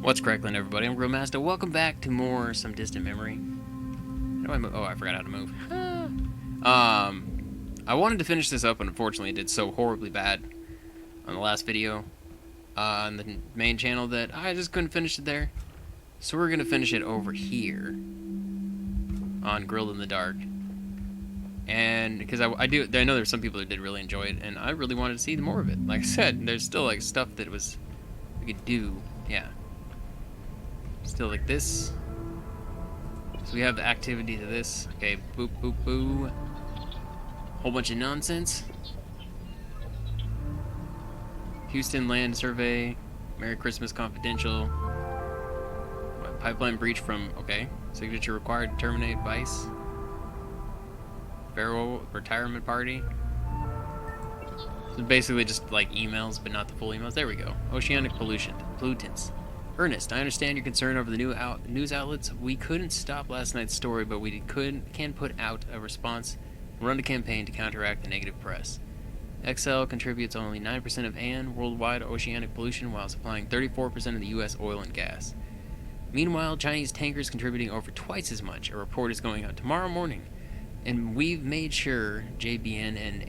What's crackling, everybody? I'm Grillmaster. Welcome back to more Some Distant Memory. How do I move? Oh, I forgot how to move. I wanted to finish this up, but unfortunately it did so horribly bad on the last video on the main channel that I just couldn't finish it there. So we're going to finish it over here on Grilled in the Dark. And because I know there's some people that did really enjoy it, and I really wanted to see more of it. Like I said, there's still like stuff that we could do. Yeah. Still like this. So we have the activity to this. Okay, boop, boop, boo. Whole bunch of nonsense. Houston Land Survey. Merry Christmas Confidential. What, pipeline breach from, okay. Signature required to terminate Vice. Pharaoh retirement party. So basically just like emails, but not the full emails. There we go. Oceanic pollutants. Ernest, I understand your concern over the new news outlets. We couldn't stop last night's story, but we can put out a response and run a campaign to counteract the negative press. XL contributes only 9% of AN worldwide oceanic pollution while supplying 34% of the U.S. oil and gas. Meanwhile, Chinese tankers contributing over twice as much. A report is going out tomorrow morning, and we've made sure JBN and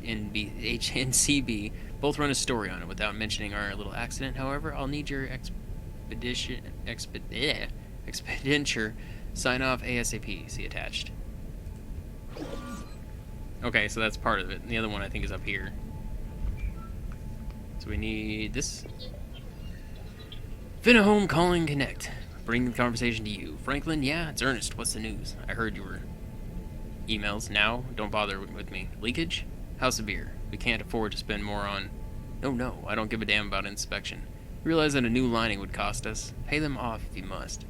HNCB both run a story on it without mentioning our little accident. However, I'll need your expenditure sign off ASAP. See attached. Okay, so that's part of it. And the other one I think is up here. So we need this. Finahome calling connect. Bring the conversation to you. Franklin, yeah, it's Ernest. What's the news? I heard you were emails. Now, don't bother with me. Leakage? How severe? We can't afford to spend more on... No, I don't give a damn about inspection. Realize that a new lining would cost us. Pay them off if you must.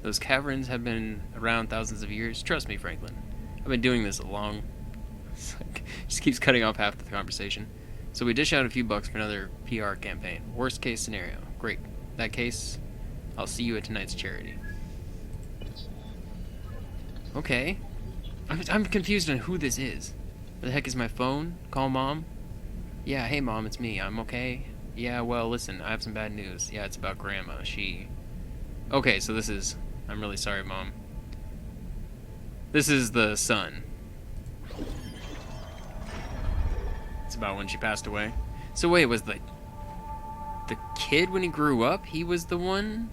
Those caverns have been around thousands of years. Trust me, Franklin. I've been doing this a long... just keeps cutting off half the conversation. So we dish out a few bucks for another PR campaign. Worst case scenario. Great. In that case, I'll see you at tonight's charity. Okay. I'm confused on who this is. What the heck is my phone? Call Mom? Yeah, hey Mom, it's me. I'm okay. Yeah, well, listen, I have some bad news. Yeah, it's about Grandma. Okay, so this is... I'm really sorry, Mom. This is the son. It's about when she passed away. So wait, was the kid when he grew up, he was the one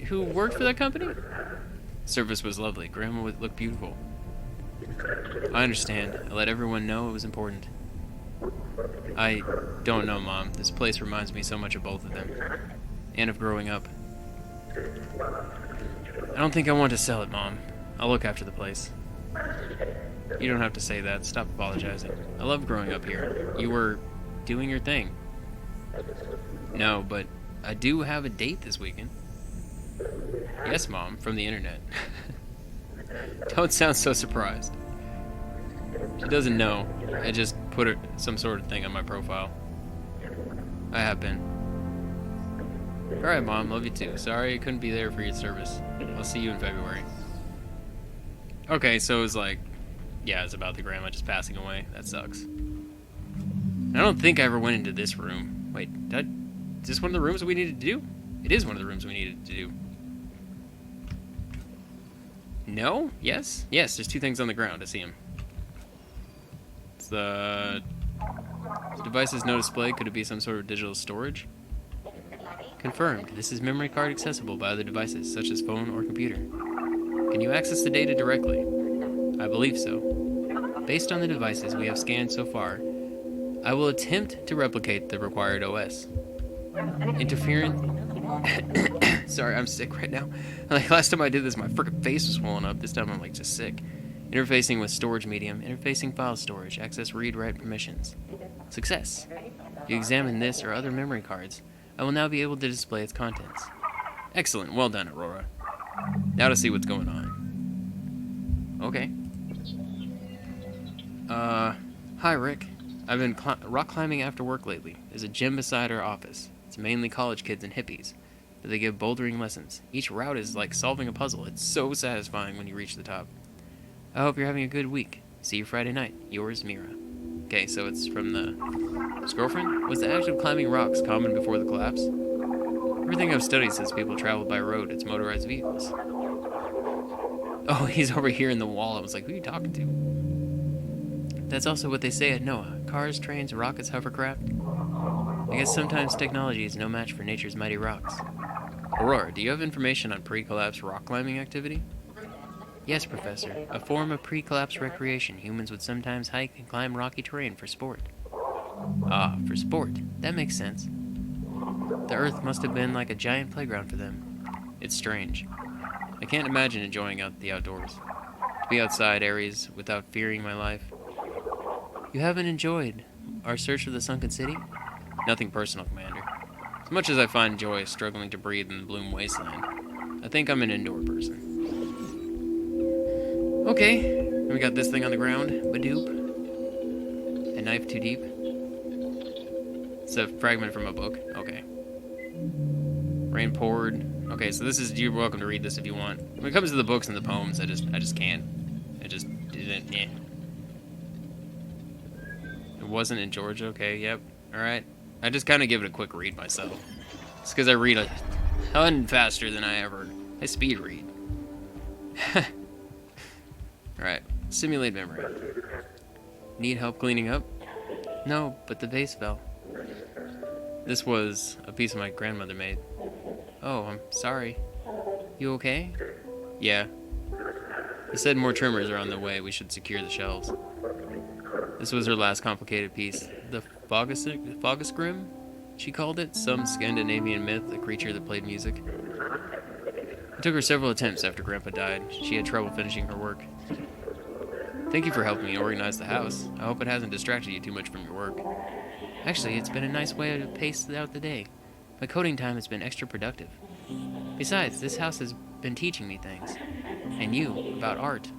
who worked for that company? Service was lovely. Grandma would look beautiful. I understand. I let everyone know it was important. I don't know, Mom. This place reminds me so much of both of them. And of growing up. I don't think I want to sell it, Mom. I'll look after the place. You don't have to say that. Stop apologizing. I love growing up here. You were doing your thing. No, but I do have a date this weekend. Yes, Mom, from the internet. Don't sound so surprised. She doesn't know. I just put some sort of thing on my profile. I have been. Alright, Mom, love you too. Sorry I couldn't be there for your service. I'll see you in February. Okay, so it's like... Yeah, it's about the grandma just passing away. That sucks. I don't think I ever went into this room. Wait, is this one of the rooms that we needed to do? It is one of the rooms we needed to do. No? Yes? Yes, there's two things on the ground. I see them. It's the device's no display. Could it be some sort of digital storage? Confirmed. This is memory card accessible by other devices, such as phone or computer. Can you access the data directly? I believe so. Based on the devices we have scanned so far, I will attempt to replicate the required OS. Interference... Sorry, I'm sick right now. Like, last time I did this, my frickin' face was swollen up. This time I'm, like, just sick. Interfacing with storage medium. Interfacing file storage. Access read-write permissions. Success. If you examine this or other memory cards, I will now be able to display its contents. Excellent. Well done, Aurora. Now to see what's going on. Okay. Hi, Rick. I've been rock climbing after work lately. There's a gym beside our office. It's mainly college kids and hippies, but they give bouldering lessons. Each route is like solving a puzzle. It's so satisfying when you reach the top. I hope you're having a good week. See you Friday night. Yours, Mira. Okay, so it's from his girlfriend? Was the act of climbing rocks common before the collapse? Everything I've studied says people travel by road. It's motorized vehicles. Oh, he's over here in the wall. I was like, who are you talking to? That's also what they say at NOAA. Cars, trains, rockets, hovercraft. I guess sometimes technology is no match for nature's mighty rocks. Aurora, do you have information on pre-collapse rock climbing activity? Yes, Professor. A form of pre-collapse recreation. Humans would sometimes hike and climb rocky terrain for sport. Ah, for sport. That makes sense. The Earth must have been like a giant playground for them. It's strange. I can't imagine enjoying the outdoors. To be outside areas without fearing my life. You haven't enjoyed our search for the sunken city? Nothing personal, Commander. As much as I find joy struggling to breathe in the Bloom wasteland, I think I'm an indoor person. Okay, we got this thing on the ground. Badoop. A knife too deep. It's a fragment from a book. Okay. Rain poured. Okay, so this is, you're welcome to read this if you want. When it comes to the books and the poems, I just can't. I just didn't. Yeah. It wasn't in Georgia. Okay. Yep. All right. I just kind of give it a quick read myself. It's because I read a ton faster than I speed read. Alright, simulate memory. Need help cleaning up? No, but the vase fell. This was a piece my grandmother made. Oh, I'm sorry. You okay? Yeah. He said more trimmers are on the way. We should secure the shelves. This was her last complicated piece. The Fogasgrim, she called it. Some Scandinavian myth, a creature that played music. It took her several attempts after Grandpa died. She had trouble finishing her work. Thank you for helping me organize the house. I hope it hasn't distracted you too much from your work. Actually, it's been a nice way to pace out the day. My coding time has been extra productive. Besides, this house has been teaching me things. And you, about art.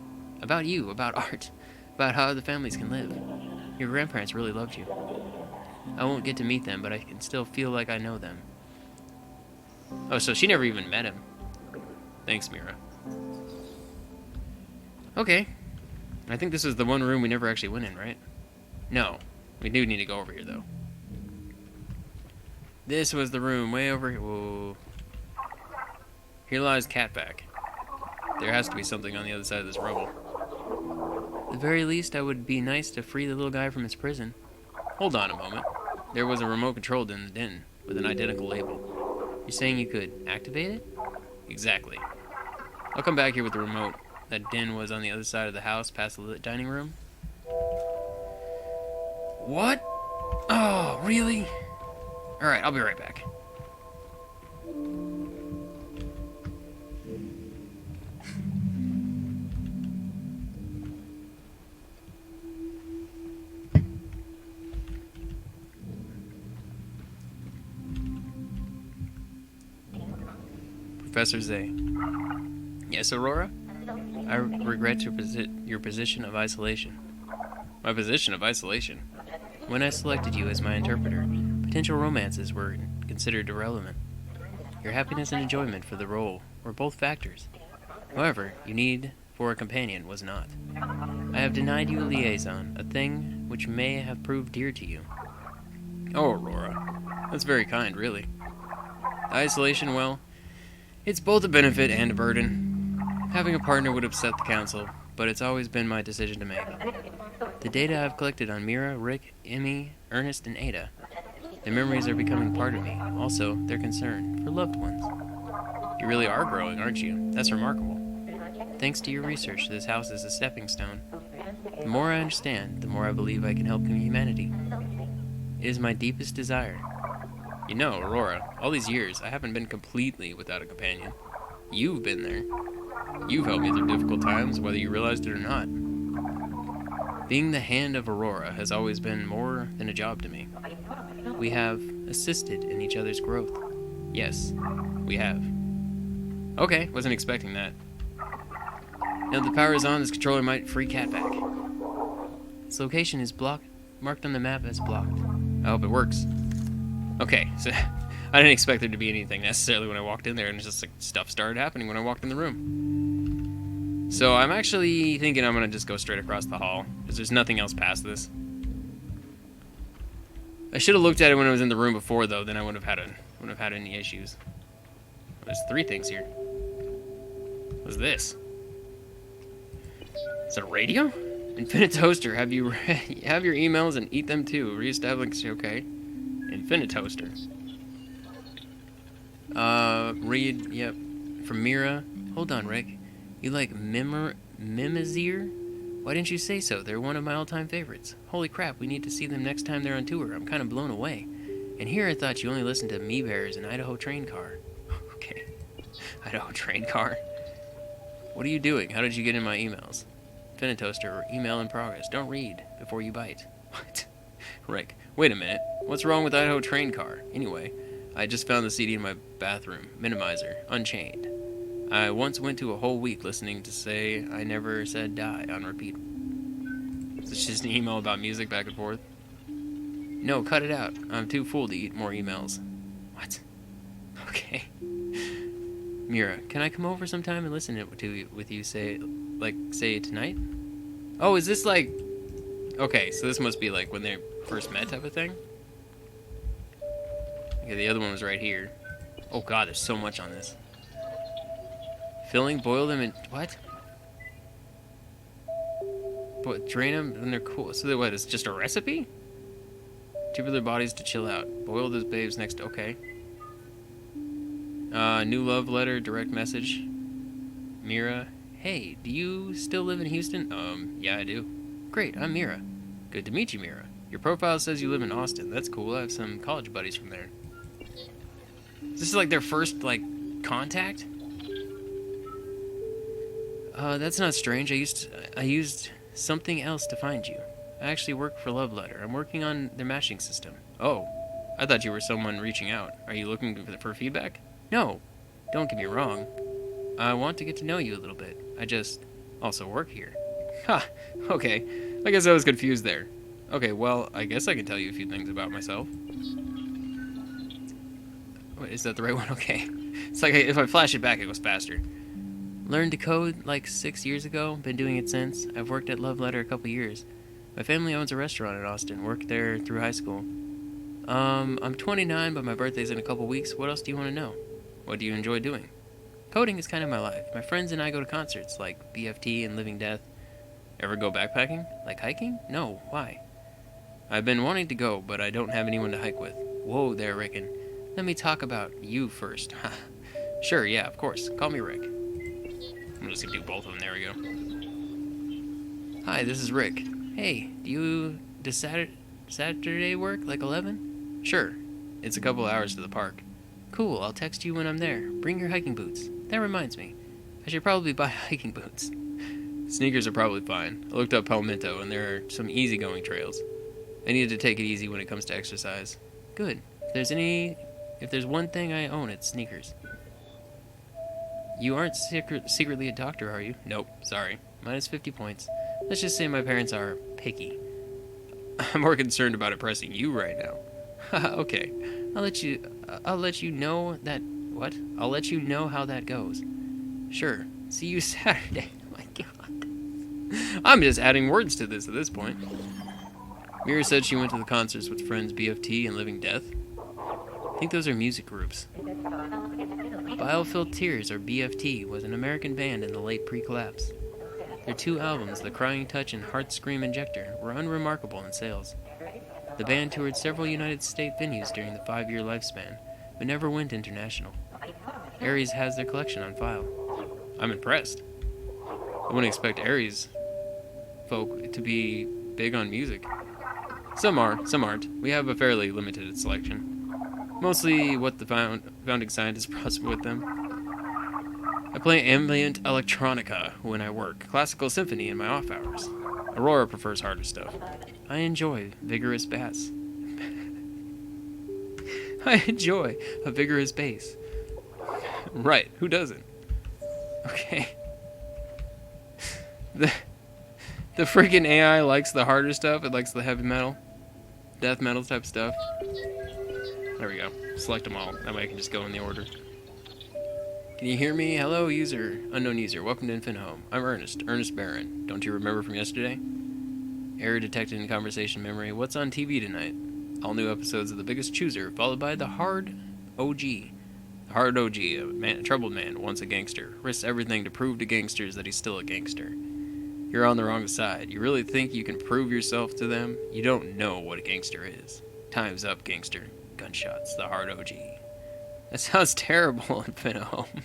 About you, about art. About how other families can live. Your grandparents really loved you. I won't get to meet them, but I can still feel like I know them. Oh, so she never even met him. Thanks, Mira. Okay. I think this is the one room we never actually went in, right? No. We do need to go over here, though. This was the room way over here. Whoa. Here lies Catback. There has to be something on the other side of this rubble. At the very least, I would be nice to free the little guy from his prison. Hold on a moment. There was a remote control in the den with an identical label. You're saying you could activate it? Exactly. I'll come back here with the remote. That den was on the other side of the house, past the lit dining room. What? Oh, really? Alright, I'll be right back. Professor Zay. Yes, Aurora? I regret your position of isolation. My position of isolation? When I selected you as my interpreter, potential romances were considered irrelevant. Your happiness and enjoyment for the role were both factors. However, your need for a companion was not. I have denied you a liaison, a thing which may have proved dear to you. Oh, Aurora. That's very kind, really. Isolation, well, it's both a benefit and a burden. Having a partner would upset the council, but it's always been my decision to make. The data I've collected on Mira, Rick, Emmy, Ernest, and Ada. Their memories are becoming part of me. Also, their concern for loved ones. You really are growing, aren't you? That's remarkable. Thanks to your research, this house is a stepping stone. The more I understand, the more I believe I can help humanity. It is my deepest desire. You know, Aurora, all these years, I haven't been completely without a companion. You've been there. You've helped me through difficult times, whether you realized it or not. Being the hand of Aurora has always been more than a job to me. We have assisted in each other's growth. Yes, we have. Okay, wasn't expecting that. Now that the power is on, this controller might free Catback. Its location is marked on the map as blocked. I hope it works. Okay, so I didn't expect there to be anything necessarily when I walked in there, and it's just like stuff started happening when I walked in the room. So I'm actually thinking I'm gonna just go straight across the hall, because there's nothing else past this. I should have looked at it when I was in the room before, though. Then I wouldn't have had any issues. There's 3 things here. What's this? Is it a radio? Infinite Toaster. Have you have your emails and eat them too. Reestablish. Okay. Infinite Toaster. Read. Yep. From Mira. Hold on, Rick. You like Mimizir? Why didn't you say so? They're one of my all-time favorites. Holy crap, we need to see them next time they're on tour. I'm kind of blown away. And here I thought you only listened to Me Bears and Idaho Train Car. Okay. Idaho Train Car. What are you doing? How did you get in my emails? Infinite Toaster, email in progress. Don't read before you bite. What? Rick, wait a minute. What's wrong with Idaho Train Car? Anyway, I just found the CD in my bathroom. Minimizer. Unchained. I once went to a whole week listening to Say I Never Said Die on repeat. Is this just an email about music back and forth? No, cut it out. I'm too full to eat more emails. What? Okay. Mira, can I come over sometime and listen to with you, say tonight? Oh, is this like... Okay, so this must be like when they first met type of thing? Okay, the other one was right here. Oh god, there's so much on this. Filling, boil them in... What? What, drain them when they're cool. So what, it's just a recipe? Tube their bodies to chill out. Boil those babes next... Okay. New love letter, direct message. Mira. Hey, do you still live in Houston? Yeah, I do. Great, I'm Mira. Good to meet you, Mira. Your profile says you live in Austin. That's cool. I have some college buddies from there. This is like their first, like, contact? That's not strange. I used something else to find you. I actually work for Love Letter. I'm working on their matching system. Oh, I thought you were someone reaching out. Are you looking for feedback? No, don't get me wrong. I want to get to know you a little bit. I just also work here. Ha, okay. I guess I was confused there. Okay, well, I guess I can tell you a few things about myself. Wait, is that the right one? Okay. It's like if I flash it back, it goes faster. Learned to code like 6 years ago. Been doing it since. I've worked at Love Letter a couple years. My family owns a restaurant in Austin. Worked there through high school. I'm 29, but my birthday's in a couple weeks. What else do you want to know? What do you enjoy doing? Coding is kind of my life. My friends and I go to concerts like BFT and Living Death. Ever go backpacking? Like hiking? No. Why? I've been wanting to go, but I don't have anyone to hike with. Whoa there, Rickon. Let me talk about you first. Sure, yeah, of course. Call me Rick. I'm just gonna do both of them. There we go. Hi, this is Rick. Hey, does Saturday work, like 11? Sure. It's a couple hours to the park. Cool, I'll text you when I'm there. Bring your hiking boots. That reminds me. I should probably buy hiking boots. Sneakers are probably fine. I looked up Palmetto, and there are some easygoing trails. I needed to take it easy when it comes to exercise. Good. If there's one thing I own, it's sneakers. You aren't secretly a doctor, are you? Nope, sorry. Minus 50 points. Let's just say my parents are picky. I'm more concerned about impressing you right now. Okay. I'll let you know that... What? I'll let you know how that goes. Sure. See you Saturday. Oh my god. I'm just adding words to this at this point. Mira said she went to the concerts with friends BFT and Living Death. I think those are music groups. Bile-Filled Tears, or BFT, was an American band in the late pre-collapse. Their 2 albums, The Crying Touch and Heart Scream Injector, were unremarkable in sales. The band toured several United States venues during the 5-year lifespan, but never went international. Aries has their collection on file. I'm impressed. I wouldn't expect Aries folk to be big on music. Some are, some aren't. We have a fairly limited selection. Mostly what the founding scientists brought with them. I play ambient electronica when I work, classical symphony in my off hours. Aurora prefers harder stuff. I enjoy vigorous bass. I enjoy a vigorous bass. Right, who doesn't? Okay. The freaking AI likes the harder stuff. It likes the heavy metal, death metal type stuff. There we go. Select them all. That way I can just go in the order. Can you hear me? Hello, user. Unknown user. Welcome to Infinite Home. I'm Ernest. Ernest Barron. Don't you remember from yesterday? Error detected in conversation memory. What's on TV tonight? All new episodes of The Biggest Chooser, followed by The Hard OG. A hard OG, a troubled man, once a gangster, risks everything to prove to gangsters that he's still a gangster. You're on the wrong side. You really think you can prove yourself to them? You don't know what a gangster is. Time's up, gangster. Gunshots, the hard OG. That sounds terrible, Infinite Home.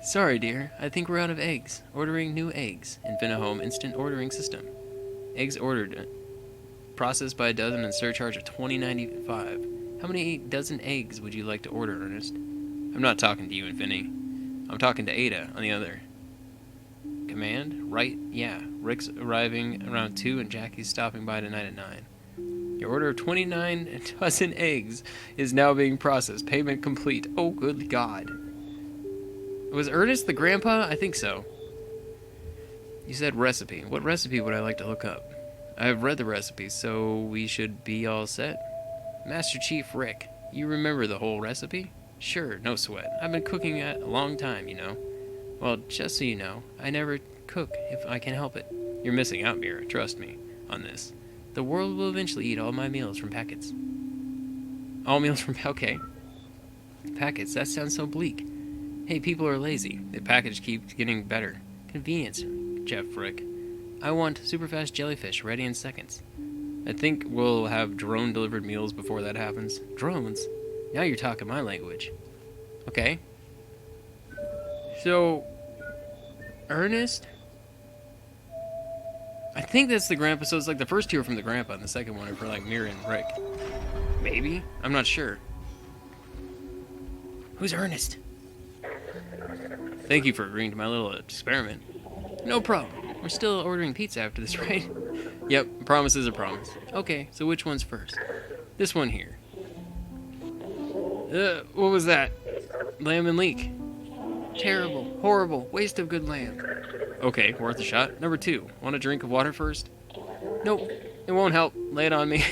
Sorry, dear. I think we're out of eggs. Ordering new eggs. Infinite Home instant ordering system. Eggs ordered. Processed by a dozen and surcharge of $20.95. How many dozen eggs would you like to order, Ernest? I'm not talking to you, Infinity. I'm talking to Ada on the other. Command? Right? Yeah. Rick's arriving around 2 and Jackie's stopping by tonight at 9. Your order of 29 dozen eggs is now being processed. Payment complete. Oh, good God. Was Ernest the grandpa? I think so. You said recipe. What recipe would I like to look up? I have read the recipe, so we should be all set. Master Chief Rick, you remember the whole recipe? Sure, no sweat. I've been cooking it a long time, you know. Well, just so you know, I never cook if I can help it. You're missing out, Mira. Trust me on this. The world will eventually eat all my meals from packets. All meals from... Okay. Packets, that sounds so bleak. Hey, people are lazy. The package keeps getting better. Convenience, Jeff Frick. I want super fast jellyfish ready in seconds. I think we'll have drone-delivered meals before that happens. Drones? Now you're talking my language. Okay. So, Ernest? I think that's the grandpa, so it's like the first two are from the grandpa, and the second one are for like Mira and Rick. Maybe? I'm not sure. Who's Ernest? Thank you for agreeing to my little experiment. No problem. We're still ordering pizza after this, right? Yep, a promise is a promise. Okay, so which one's first? This one here. What was that? Lamb and leek. Terrible, horrible, waste of good lamb. Okay, worth a shot. Number 2, want a drink of water first? Nope, it won't help. Lay it on me.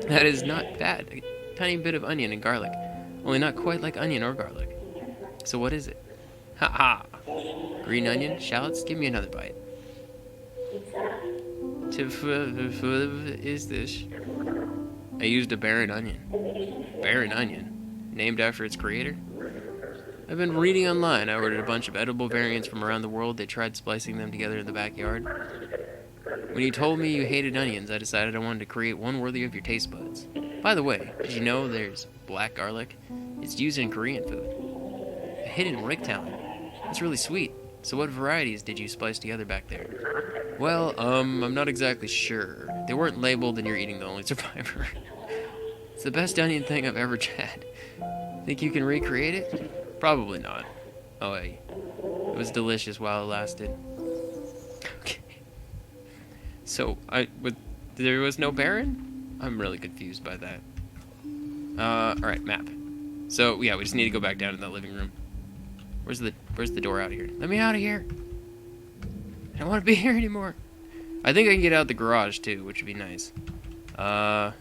That is not bad. A tiny bit of onion and garlic. Only not quite like onion or garlic. So what is it? Ha ha. Green onion, shallots, give me another bite. Is this? I used a barren onion. Barren onion? Named after its creator? I've been reading online. I ordered a bunch of edible variants from around the world. They tried splicing them together in the backyard. When you told me you hated onions, I decided I wanted to create one worthy of your taste buds. By the way, did you know there's black garlic? It's used in Korean food. A hidden Rick talent. It's really sweet. So what varieties did you splice together back there? Well, I'm not exactly sure. They weren't labeled and you're eating the only survivor. It's the best onion thing I've ever had. Think you can recreate it? Probably not. Oh, hey. It was delicious while it lasted. Okay. So, there was no Baron? I'm really confused by that. Alright, map. So, yeah, we just need to go back down to the living room. Where's the door out of here? Let me out of here! I don't want to be here anymore. I think I can get out the garage, too, which would be nice. Yeah,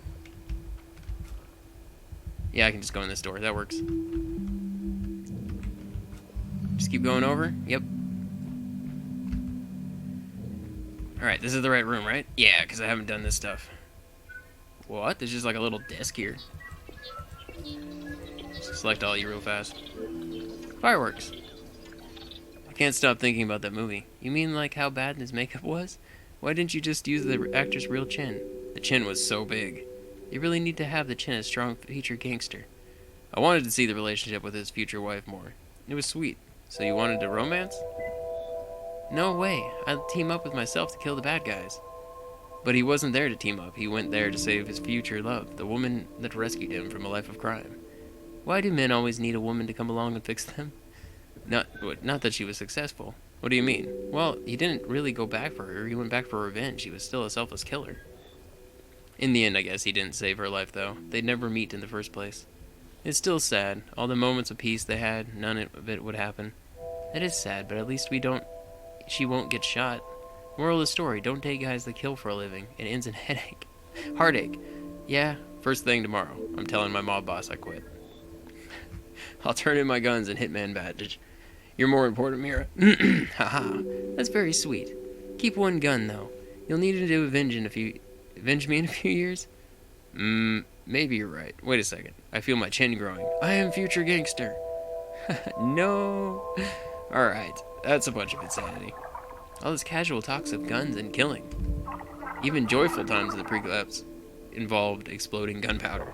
I can just go in this door. That works. Just keep going over. Yep. Alright, this is the right room, right? Yeah, because I haven't done this stuff. What? There's just like a little desk here. Select all you real fast. Fireworks. I can't stop thinking about that movie. You mean like how bad his makeup was? Why didn't you just use the actor's real chin? The chin was so big. You really need to have the chin as strong featured gangster. I wanted to see the relationship with his future wife more. It was sweet. So you wanted to romance? No way. I'd team up with myself to kill the bad guys. But he wasn't there to team up. He went there to save his future love, the woman that rescued him from a life of crime. Why do men always need a woman to come along and fix them? Not that she was successful. What do you mean? Well, he didn't really go back for her. He went back for revenge. He was still a selfless killer. In the end, I guess he didn't save her life, though. They'd never meet in the first place. It's still sad. All the moments of peace they had, none of it would happen. That is sad, but at least she won't get shot. Moral of the story, don't date guys that kill for a living. It ends in heartache. Yeah, first thing tomorrow. I'm telling my mob boss I quit. I'll turn in my guns and hitman badge. You're more important, Mira. Haha, that's very sweet. Keep one gun, though. You'll need it to avenge me in a few years? Maybe you're right. Wait a second. I feel my chin growing. I am future gangster. No. Alright, that's a bunch of insanity. All this casual talks of guns and killing. Even joyful times of the pre-collapse involved exploding gunpowder.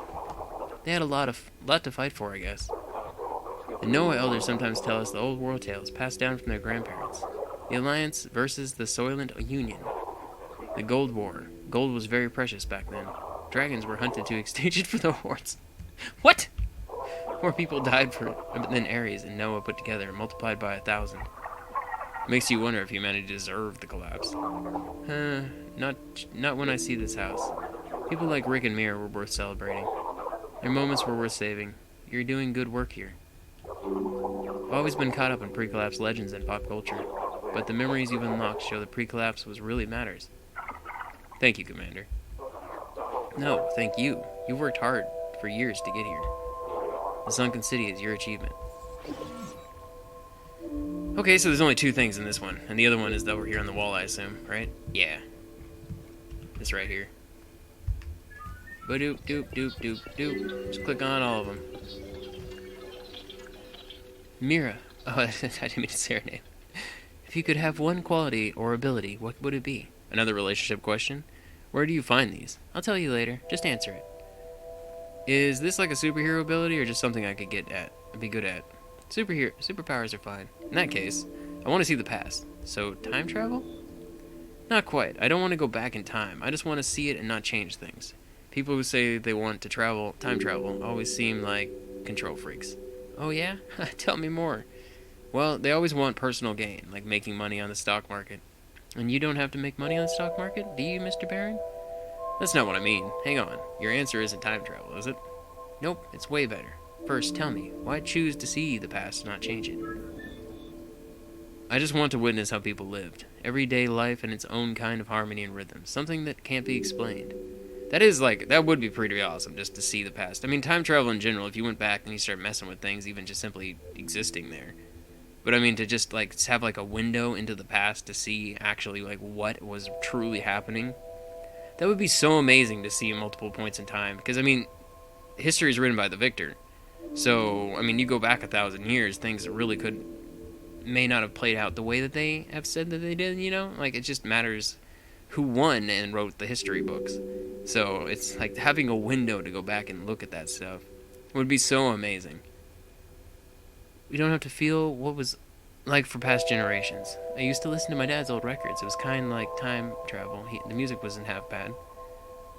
They had a lot to fight for, I guess. The Noah elders sometimes tell us the old war tales passed down from their grandparents. The Alliance versus the Soylent Union. The Gold War. Gold was very precious back then. Dragons were hunted to extinction for the hordes. What? More people died than Ares and Noah put together, multiplied by 1,000. Makes you wonder if humanity deserved the collapse. Not when I see this house. People like Rick and Mir were worth celebrating. Their moments were worth saving. You're doing good work here. I've always been caught up in pre-collapse legends and pop culture, but the memories you've unlocked show that pre-collapse was really matters. Thank you, Commander. No, thank you. You worked hard for years to get here. The sunken city is your achievement. Okay, so there's only 2 things in this one, and the other one is over here on the wall, I assume, right? Yeah. This right here. Ba-doop, doop, doop, doop, doop. Just click on all of them. Mira. Oh, I didn't mean to say her name. If you could have one quality or ability, what would it be? Another relationship question. Where do you find these? I'll tell you later. Just answer it. Is this like a superhero ability or just something I could be good at? Superpowers are fine. In that case, I want to see the past. So, time travel? Not quite. I don't want to go back in time. I just want to see it and not change things. People who say they want to time travel, always seem like control freaks. Oh yeah? Tell me more. Well, they always want personal gain, like making money on the stock market. And you don't have to make money on the stock market, do you, Mr. Baron? That's not what I mean. Hang on. Your answer isn't time travel, is it? Nope, it's way better. First, tell me, why choose to see the past and not change it? I just want to witness how people lived. Everyday life in its own kind of harmony and rhythm. Something that can't be explained. That would be pretty awesome, just to see the past. I mean, time travel in general, if you went back and you start messing with things, even just simply existing there. But I mean, to just, have, a window into the past to see, actually, what was truly happening. That would be so amazing to see in multiple points in time. Because, I mean, history is written by the victor. So, I mean, you go back 1,000 years, things that really may not have played out the way that they have said that they did, you know? It just matters who won and wrote the history books. So, it's like having a window to go back and look at that stuff would be so amazing. We don't have to feel what was like for past generations. I used to listen to my dad's old records. It was kind of like time travel. The music wasn't half bad.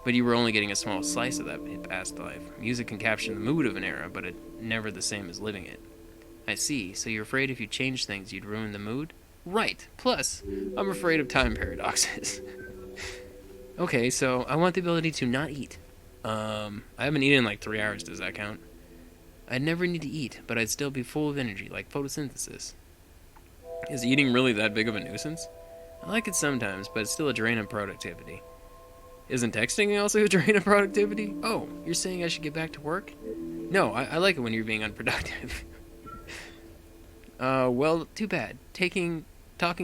But you were only getting a small slice of that past life. Music can capture the mood of an era, but it's never the same as living it. I see. So you're afraid if you change things, you'd ruin the mood? Right. Plus, I'm afraid of time paradoxes. Okay, so I want the ability to not eat. I haven't eaten in 3 hours. Does that count? I'd never need to eat, but I'd still be full of energy, like photosynthesis. Is eating really that big of a nuisance? I like it sometimes, but it's still a drain on productivity. Isn't texting also a drain of productivity? Oh, you're saying I should get back to work? No, I like it when you're being unproductive. Well, too bad. Talking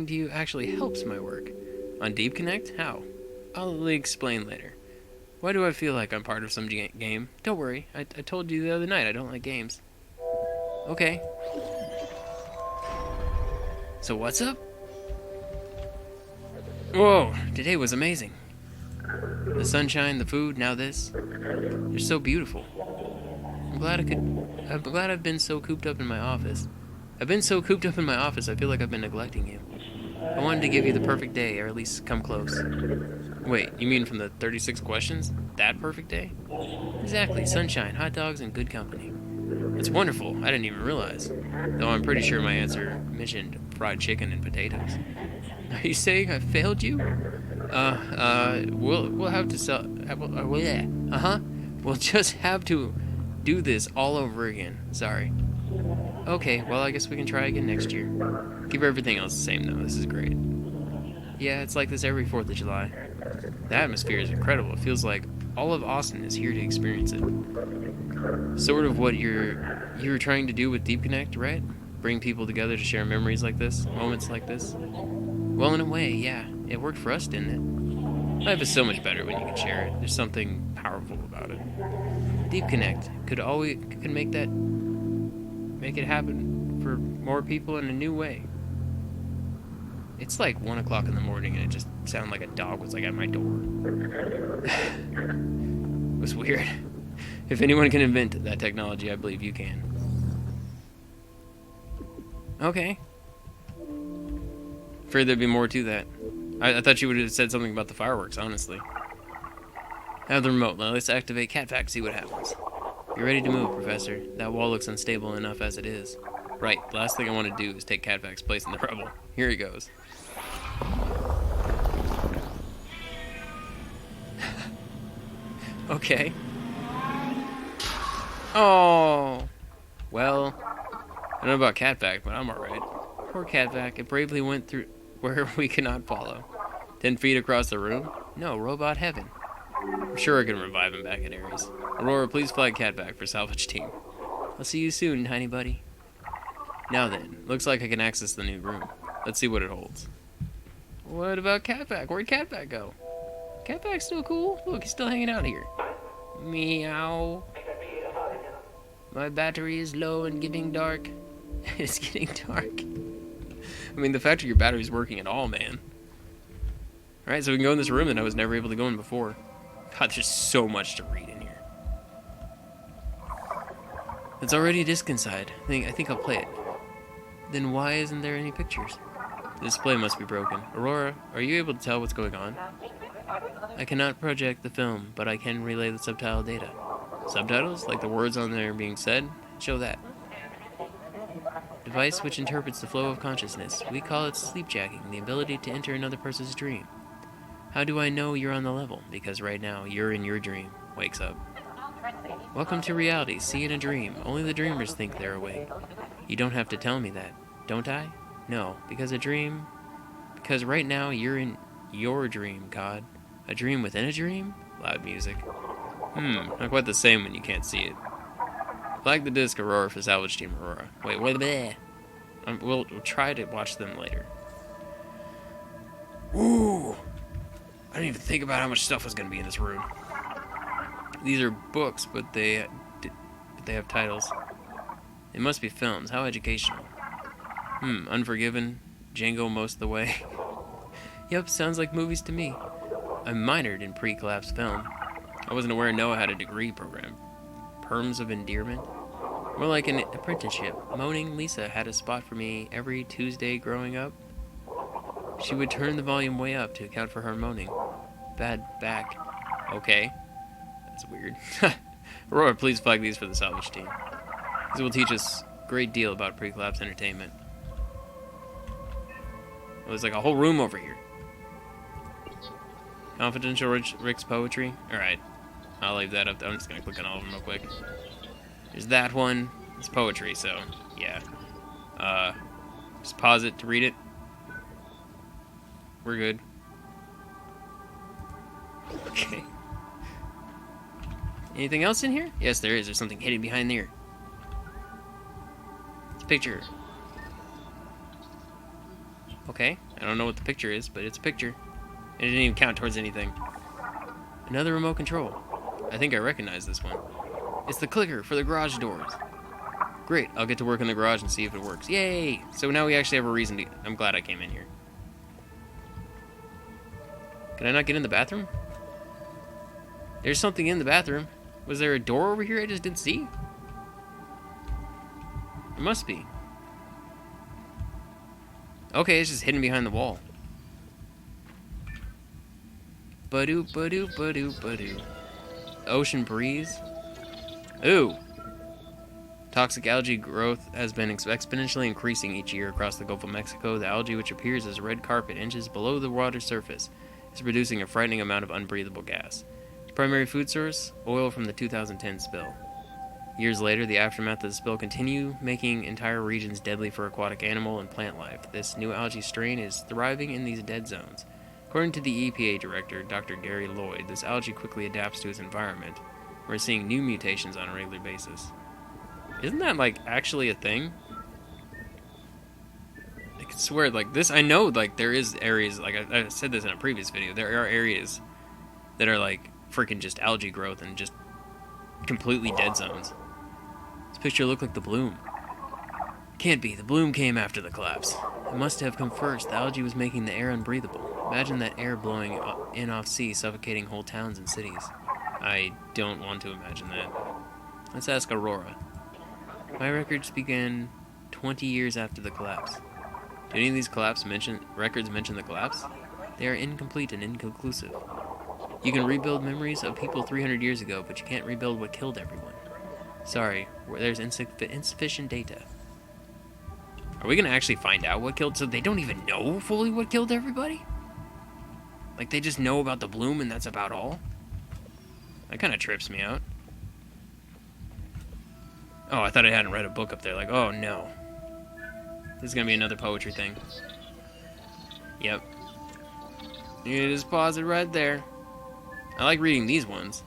to you actually helps my work. On Deep Connect? How? I'll explain later. Why do I feel like I'm part of some game? Don't worry, I told you the other night I don't like games. Okay. So what's up? Whoa, today was amazing. The sunshine, the food, now this. They're so beautiful. I'm glad I've been so cooped up in my office. I feel like I've been neglecting you. I wanted to give you the perfect day, or at least come close. Wait, you mean from the 36 questions? That perfect day? Exactly, sunshine, hot dogs, and good company. It's wonderful, I didn't even realize. Though I'm pretty sure my answer mentioned fried chicken and potatoes. Are you saying I failed you? We'll have to sell... We'll just have to do this all over again. Sorry. Okay, well, I guess we can try again next year. Keep everything else the same, though. This is great. Yeah, it's like this every 4th of July. The atmosphere is incredible. It feels like all of Austin is here to experience it. Sort of what you were trying to do with Deep Connect, right? Bring people together to share memories like this, moments like this. Well, in a way, yeah. It worked for us, didn't it? Life is so much better when you can share it. There's something powerful about it. Deep Connect could make it happen for more people in a new way. It's like 1 o'clock in the morning and it just sounded like a dog was like at my door. It was weird. If anyone can invent that technology, I believe you can. Okay. Afraid there'd be more to that. I thought you would have said something about the fireworks, honestly. I have the remote. Now let's activate CatVac, see what happens. You're ready to move, Professor. That wall looks unstable enough as it is. Right, the last thing I want to do is take CatVac's place in the rubble. Here he goes. Okay. Oh. Well, I don't know about CatVac, but I'm alright. Poor CatVac, it bravely went through where we cannot follow. 10 feet across the room? No, robot heaven. I'm sure I can revive him back at Ares. Aurora, please flag CatVac for salvage team. I'll see you soon, tiny buddy. Now then, looks like I can access the new room. Let's see what it holds. What about CatVac? Where'd CatVac go? CatVac's still cool? Look, he's still hanging out here. Meow. My battery is low and getting dark. It's getting dark. I mean, the fact that your battery's working at all, man. Alright, so we can go in this room that I was never able to go in before. God, there's so much to read in here. It's already a disc inside. I think I'll play it. Then why isn't there any pictures? The display must be broken. Aurora, are you able to tell what's going on? I cannot project the film, but I can relay the subtitle data. Subtitles? Like the words on there being said? Show that. Device which interprets the flow of consciousness. We call it sleepjacking, the ability to enter another person's dream. How do I know you're on the level? Because right now, you're in your dream. Wakes up. Welcome to reality. See in a dream. Only the dreamers think they're awake. You don't have to tell me that, don't I? No, because because right now, you're in your dream, God. A dream within a dream? Loud music. Not quite the same when you can't see it. Flag the disc, Aurora, for salvage team Aurora. Wait a minute. We'll try to watch them later. Ooh! I didn't even think about how much stuff was going to be in this room. These are books, but they have titles. They must be films. How educational. Unforgiven. Django most of the way. Yep, sounds like movies to me. I minored in pre-collapse film. I wasn't aware Noah had a degree program. Terms of endearment? More like an apprenticeship. Moaning Lisa had a spot for me every Tuesday growing up. She would turn the volume way up to account for her moaning. Bad back. Okay. That's weird. Aurora, please flag these for the salvage team. These will teach us a great deal about pre-collapse entertainment. Well, there's like a whole room over here. Confidential Rick's poetry? Alright. I'll leave that up. I'm just going to click on all of them real quick. There's that one. It's poetry, so yeah. Just pause it to read it. We're good. Okay. Anything else in here? Yes, there is. There's something hidden behind there. It's a picture. Okay. I don't know what the picture is, but it's a picture. And it didn't even count towards anything. Another remote control. I think I recognize this one. It's the clicker for the garage doors. Great. I'll get to work in the garage and see if it works. Yay! So now we actually have a reason to... I'm glad I came in here. Can I not get in the bathroom? There's something in the bathroom. Was there a door over here I just didn't see? There must be. Okay, it's just hidden behind the wall. Ba-doo, ba-doo, ba-doo, ba-doo. Ocean breeze. Ooh. Toxic algae growth has been exponentially increasing each year across the Gulf of Mexico. The algae, which appears as red carpet inches below the water surface, is producing a frightening amount of unbreathable gas. Its primary food source? Oil from the 2010 spill. Years later, the aftermath of the spill continue, making entire regions deadly for aquatic animal and plant life. This new algae strain is thriving in these dead zones. According to the EPA director, Dr. Gary Lloyd, this algae quickly adapts to its environment. We're seeing new mutations on a regular basis. Isn't that, like, actually a thing? I could swear, like, this, I know, like, there is areas, like, I said this in a previous video, there are areas that are, like, freaking just algae growth and just completely dead zones. This picture looked like the bloom. Can't be. The bloom came after the collapse. It must have come first. The algae was making the air unbreathable. Imagine that air blowing in off sea, suffocating whole towns and cities. I don't want to imagine that. Let's ask Aurora. My records began 20 years after the collapse. Do any of these records mention the collapse? They are incomplete and inconclusive. You can rebuild memories of people 300 years ago, but you can't rebuild what killed everyone. Sorry, there's insufficient data. Are we gonna actually find out what killed? So they don't even know fully what killed everybody? Like they just know about the bloom and that's about all? That kind of trips me out. Oh, I thought I hadn't read a book up there. Like, oh no. This is gonna be another poetry thing. Yep. You just pause it right there. I like reading these ones.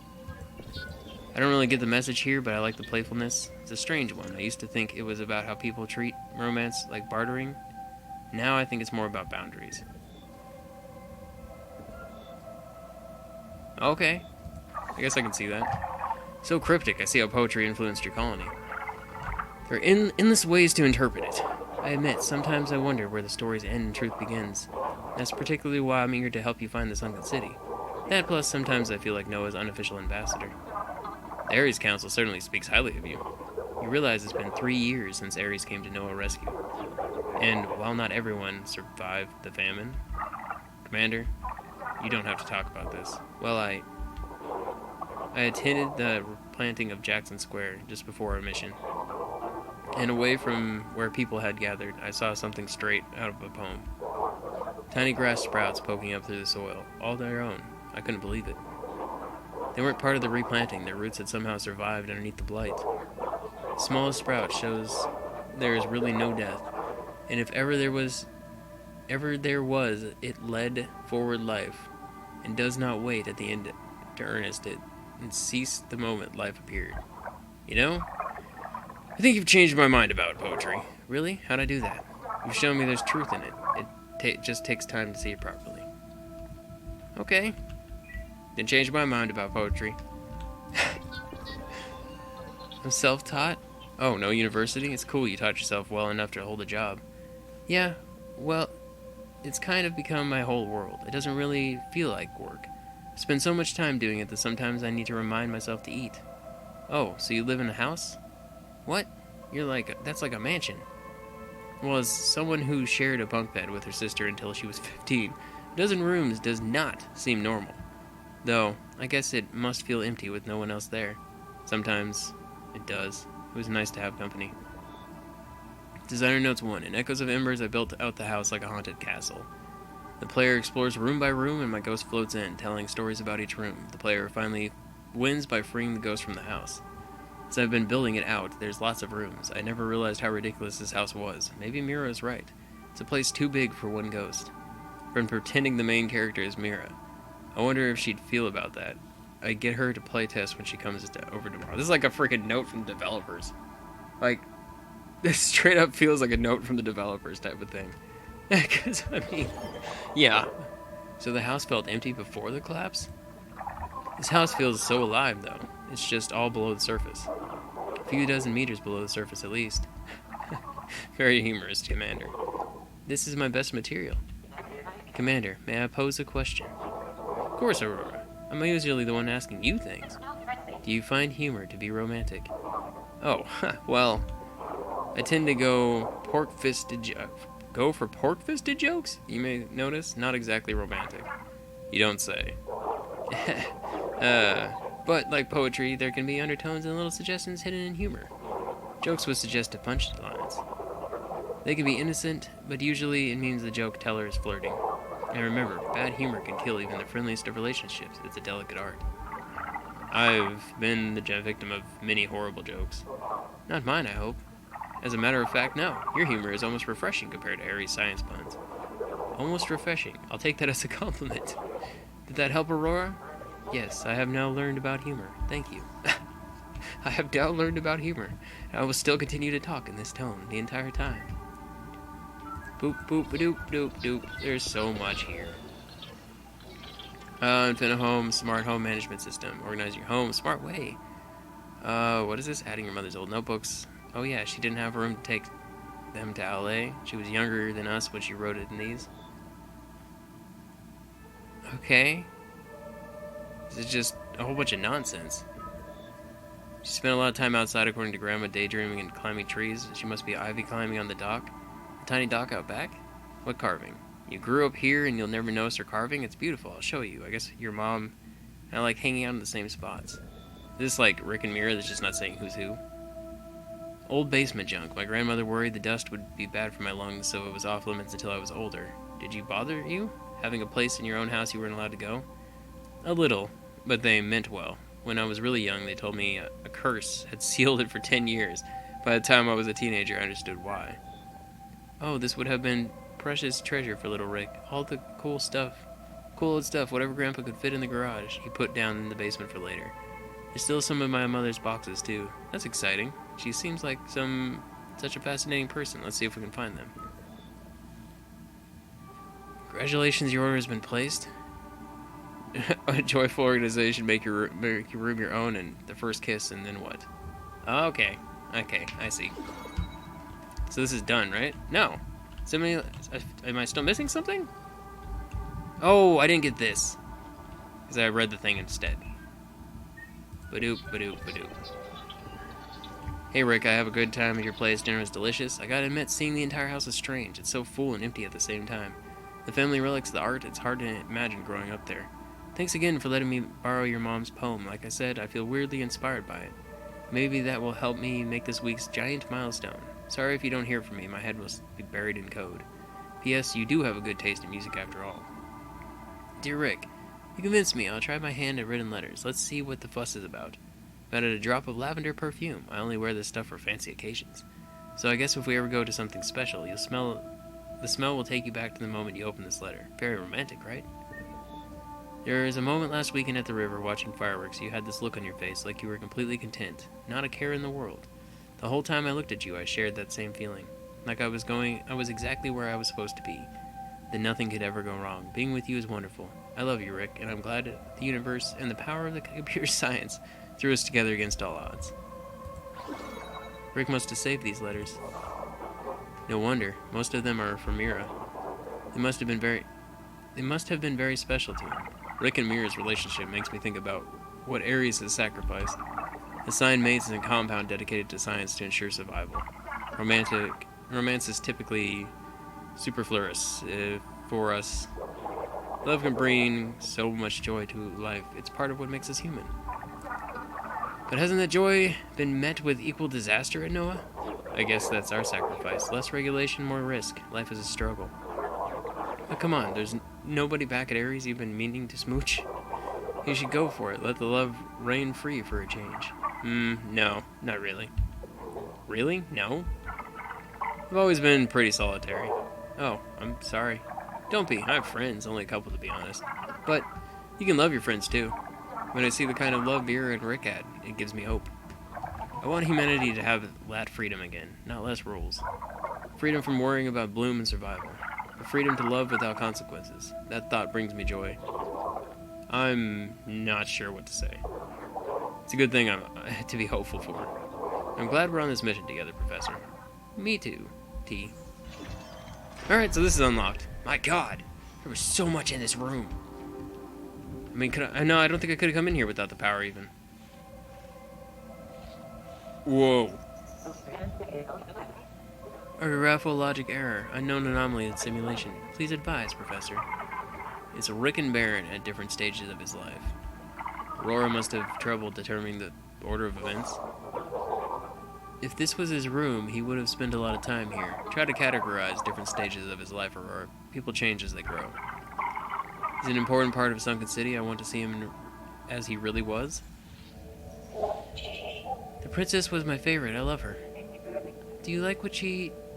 I don't really get the message here, but I like the playfulness. It's a strange one. I used to think it was about how people treat romance like bartering. Now I think it's more about boundaries. Okay. I guess I can see that. So cryptic, I see how poetry influenced your colony. There are endless ways to interpret it. I admit, sometimes I wonder where the stories end and truth begins. That's particularly why I'm eager to help you find the sunken city. That plus, sometimes I feel like Noah's unofficial ambassador. The Ares Council certainly speaks highly of you. You realize it's been 3 years since Ares came to Noah's rescue. And while not everyone survived the famine... Commander, you don't have to talk about this. Well, I attended the planting of Jackson Square just before our mission. And away from where people had gathered, I saw something straight out of a poem. Tiny grass sprouts poking up through the soil, all their own. I couldn't believe it. They weren't part of the replanting. Their roots had somehow survived underneath the blight. The smallest sprout shows there is really no death, and if ever there was, it led forward life, and does not wait at the end to earnest it, and ceased the moment life appeared. You know? I think you've changed my mind about poetry. Really? How'd I do that? You've shown me there's truth in it. It just takes time to see it properly. Okay. Didn't change my mind about poetry. I'm self-taught? Oh, no university? It's cool you taught yourself well enough to hold a job. Yeah, well, it's kind of become my whole world. It doesn't really feel like work. I spend so much time doing it that sometimes I need to remind myself to eat. Oh, so you live in a house? What? That's like a mansion. Well, as someone who shared a bunk bed with her sister until she was 15, a dozen rooms does not seem normal. Though, I guess it must feel empty with no one else there. Sometimes, it does. It was nice to have company. Designer Notes 1. In Echoes of Embers, I built out the house like a haunted castle. The player explores room by room, and my ghost floats in, telling stories about each room. The player finally wins by freeing the ghost from the house. As I've been building it out, there's lots of rooms. I never realized how ridiculous this house was. Maybe Mira is right. It's a place too big for one ghost. From pretending the main character is Mira. I wonder if she'd feel about that. I'd get her to playtest when she comes over tomorrow. This is like a freaking note from the developers. Like, this straight up feels like a note from the developers type of thing. Because, I mean, yeah. So the house felt empty before the collapse? This house feels so alive, though. It's just all below the surface. A few dozen meters below the surface, at least. Very humorous, Commander. This is my best material. Commander, may I pose a question? Of course, Aurora. I'm usually the one asking you things. Do you find humor to be romantic? Oh, well, I tend to go for pork-fisted jokes? You may notice, not exactly romantic. You don't say. But like poetry, there can be undertones and little suggestions hidden in humor. Jokes would suggest punchlines. They can be innocent, but usually it means the joke teller is flirting. And remember, bad humor can kill even the friendliest of relationships. It's a delicate art. I've been the victim of many horrible jokes. Not mine, I hope. As a matter of fact, no. Your humor is almost refreshing compared to Harry's science puns. Almost refreshing. I'll take that as a compliment. Did that help, Aurora? Yes, I have now learned about humor. Thank you. I have now learned about humor. And I will still continue to talk in this tone the entire time. Boop, boop, doop, doop, doop. There's so much here. Infinite Home, smart home management system. Organize your home a smart way. What is this? Adding your mother's old notebooks. Oh yeah, she didn't have room to take them to LA. She was younger than us when she wrote it in these. Okay. This is just a whole bunch of nonsense. She spent a lot of time outside according to Grandma, daydreaming and climbing trees. She must be ivy climbing on the dock. A tiny dock out back? What carving? You grew up here and you'll never notice her carving? It's beautiful. I'll show you. I guess your mom and I like hanging out in the same spots. Is this like Rick and Mira that's just not saying who's who? Old basement junk. My grandmother worried the dust would be bad for my lungs, so it was off limits until I was older. Did you bother you? Having a place in your own house you weren't allowed to go? A little, but they meant well. When I was really young, they told me a curse had sealed it for 10 years. By the time I was a teenager, I understood why. Oh, this would have been precious treasure for little Rick. All the cool old stuff, whatever Grandpa could fit in the garage, he put down in the basement for later. There's still some of my mother's boxes, too. That's exciting. She seems like such a fascinating person. Let's see if we can find them. Congratulations, your order has been placed. A joyful organization, make your room your own, and the first kiss, and then what? Oh, okay, I see. So this is done, right? No. Am I still missing something? Oh, I didn't get this. Because I read the thing instead. Badoop, badoop, badoop. Hey Rick, I have a good time at your place. Dinner was delicious. I gotta admit, seeing the entire house is strange. It's so full and empty at the same time. The family relics, the art, it's hard to imagine growing up there. Thanks again for letting me borrow your mom's poem. Like I said, I feel weirdly inspired by it. Maybe that will help me make this week's giant milestone. Sorry if you don't hear from me. My head will be buried in code. P.S. You do have a good taste in music after all. Dear Rick, you convinced me. I'll try my hand at written letters. Let's see what the fuss is about. Found it a drop of lavender perfume. I only wear this stuff for fancy occasions. So I guess if we ever go to something special, the smell will take you back to the moment you open this letter. Very romantic, right? There was a moment last weekend at the river watching fireworks. You had this look on your face, like you were completely content. Not a care in the world. The whole time I looked at you, I shared that same feeling. Like I was exactly where I was supposed to be. That nothing could ever go wrong. Being with you is wonderful. I love you, Rick, and I'm glad the universe and the power of the computer science threw us together against all odds. Rick must have saved these letters. No wonder. Most of them are from Mira. They must have been very special to him. Rick and Mira's relationship makes me think about what Ares has sacrificed. Assigned mates in a compound dedicated to science to ensure survival. Romance is typically superfluous for us. Love can bring so much joy to life. It's part of what makes us human. But hasn't that joy been met with equal disaster at Noah? I guess that's our sacrifice. Less regulation, more risk. Life is a struggle. Oh, come on, there's nobody back at Ares you've been meaning to smooch? You should go for it. Let the love reign free for a change. No, not really. Really? No? I've always been pretty solitary. Oh, I'm sorry. Don't be. I have friends, only a couple to be honest. But you can love your friends too. When I see the kind of love Vera and Rick had, it gives me hope. I want humanity to have that freedom again, not less rules. Freedom from worrying about bloom and survival. The freedom to love without consequences. That thought brings me joy. I'm not sure what to say. It's a good thing to be hopeful for. I'm glad we're on this mission together, Professor. Me too, T. Alright, so this is unlocked. My god, there was so much in this room. I mean, I don't think I could have come in here without the power even. Whoa. A graphical logic error. Unknown anomaly in simulation. Please advise, Professor. It's Rick and Baron at different stages of his life. ARORA must have trouble determining the order of events. If this was his room, he would have spent a lot of time here. Try to categorize different stages of his life, Aurora. People change as they grow. He's an important part of Sunken City. I want to see him as he really was. The princess was my favorite. I love her. Do you like that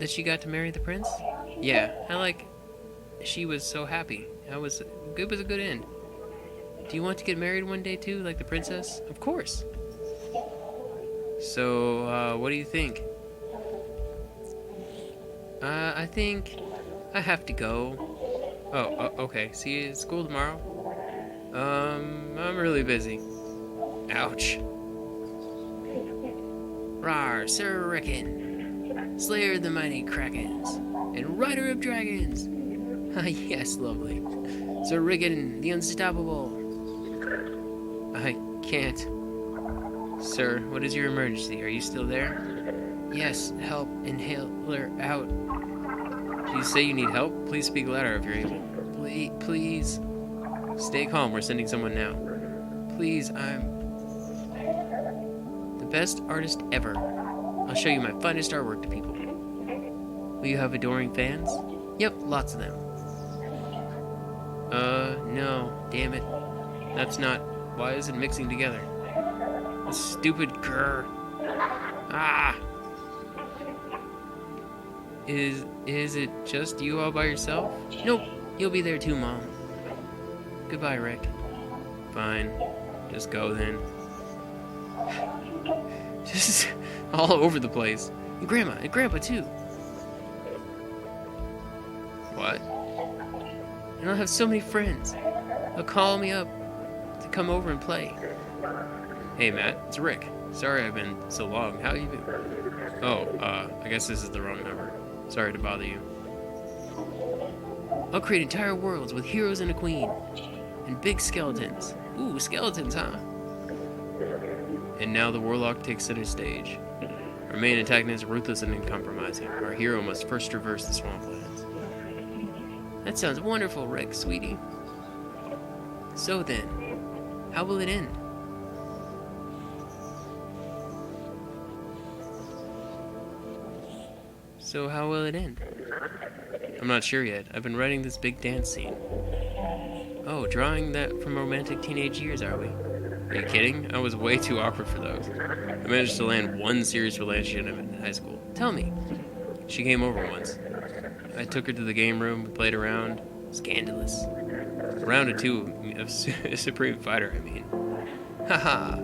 she got to marry the prince? Yeah, I like. She was so happy. It was a good end. Do you want to get married one day too, like the princess? Of course. So, what do you think? I think I have to go. Oh, okay. See you at school tomorrow. I'm really busy. Ouch. Rawr, Sir Rickon, Slayer of the mighty Krakens, and Rider of Dragons. Ah, yes, lovely. Sir Rickon, the unstoppable. I can't. Sir, what is your emergency? Are you still there? Yes, help. Inhaler out. Do you say you need help? Please speak louder if you're able. Please. Stay calm. We're sending someone now. Please, I'm the best artist ever. I'll show you my finest artwork to people. Will you have adoring fans? Yep, lots of them. No. Damn it. That's not... Why is it mixing together? A stupid grr. Ah! Is it just you all by yourself? Nope. You'll be there too, Mom. Goodbye, Rick. Fine. Just go then. Just all over the place. And Grandma and Grandpa too. What? And I'll have so many friends. They'll call me up to come over and play. Hey Matt, it's Rick. Sorry I've been so long. How you been? Oh, I guess this is the wrong number. Sorry to bother you. I'll create entire worlds with heroes and a queen. And big skeletons. Ooh, skeletons, huh? And now the warlock takes center stage. Our main antagonist is ruthless and uncompromising. Our hero must first traverse the swamplands. That sounds wonderful, Rick, sweetie. So then, how will it end? So how will it end? I'm not sure yet. I've been writing this big dance scene. Oh, drawing that from romantic teenage years, are we? Are you kidding? I was way too awkward for those. I managed to land one serious relationship in high school. Tell me. She came over once. I took her to the game room, we played around. Scandalous. A round or two of Supreme Fighter, I mean. Haha.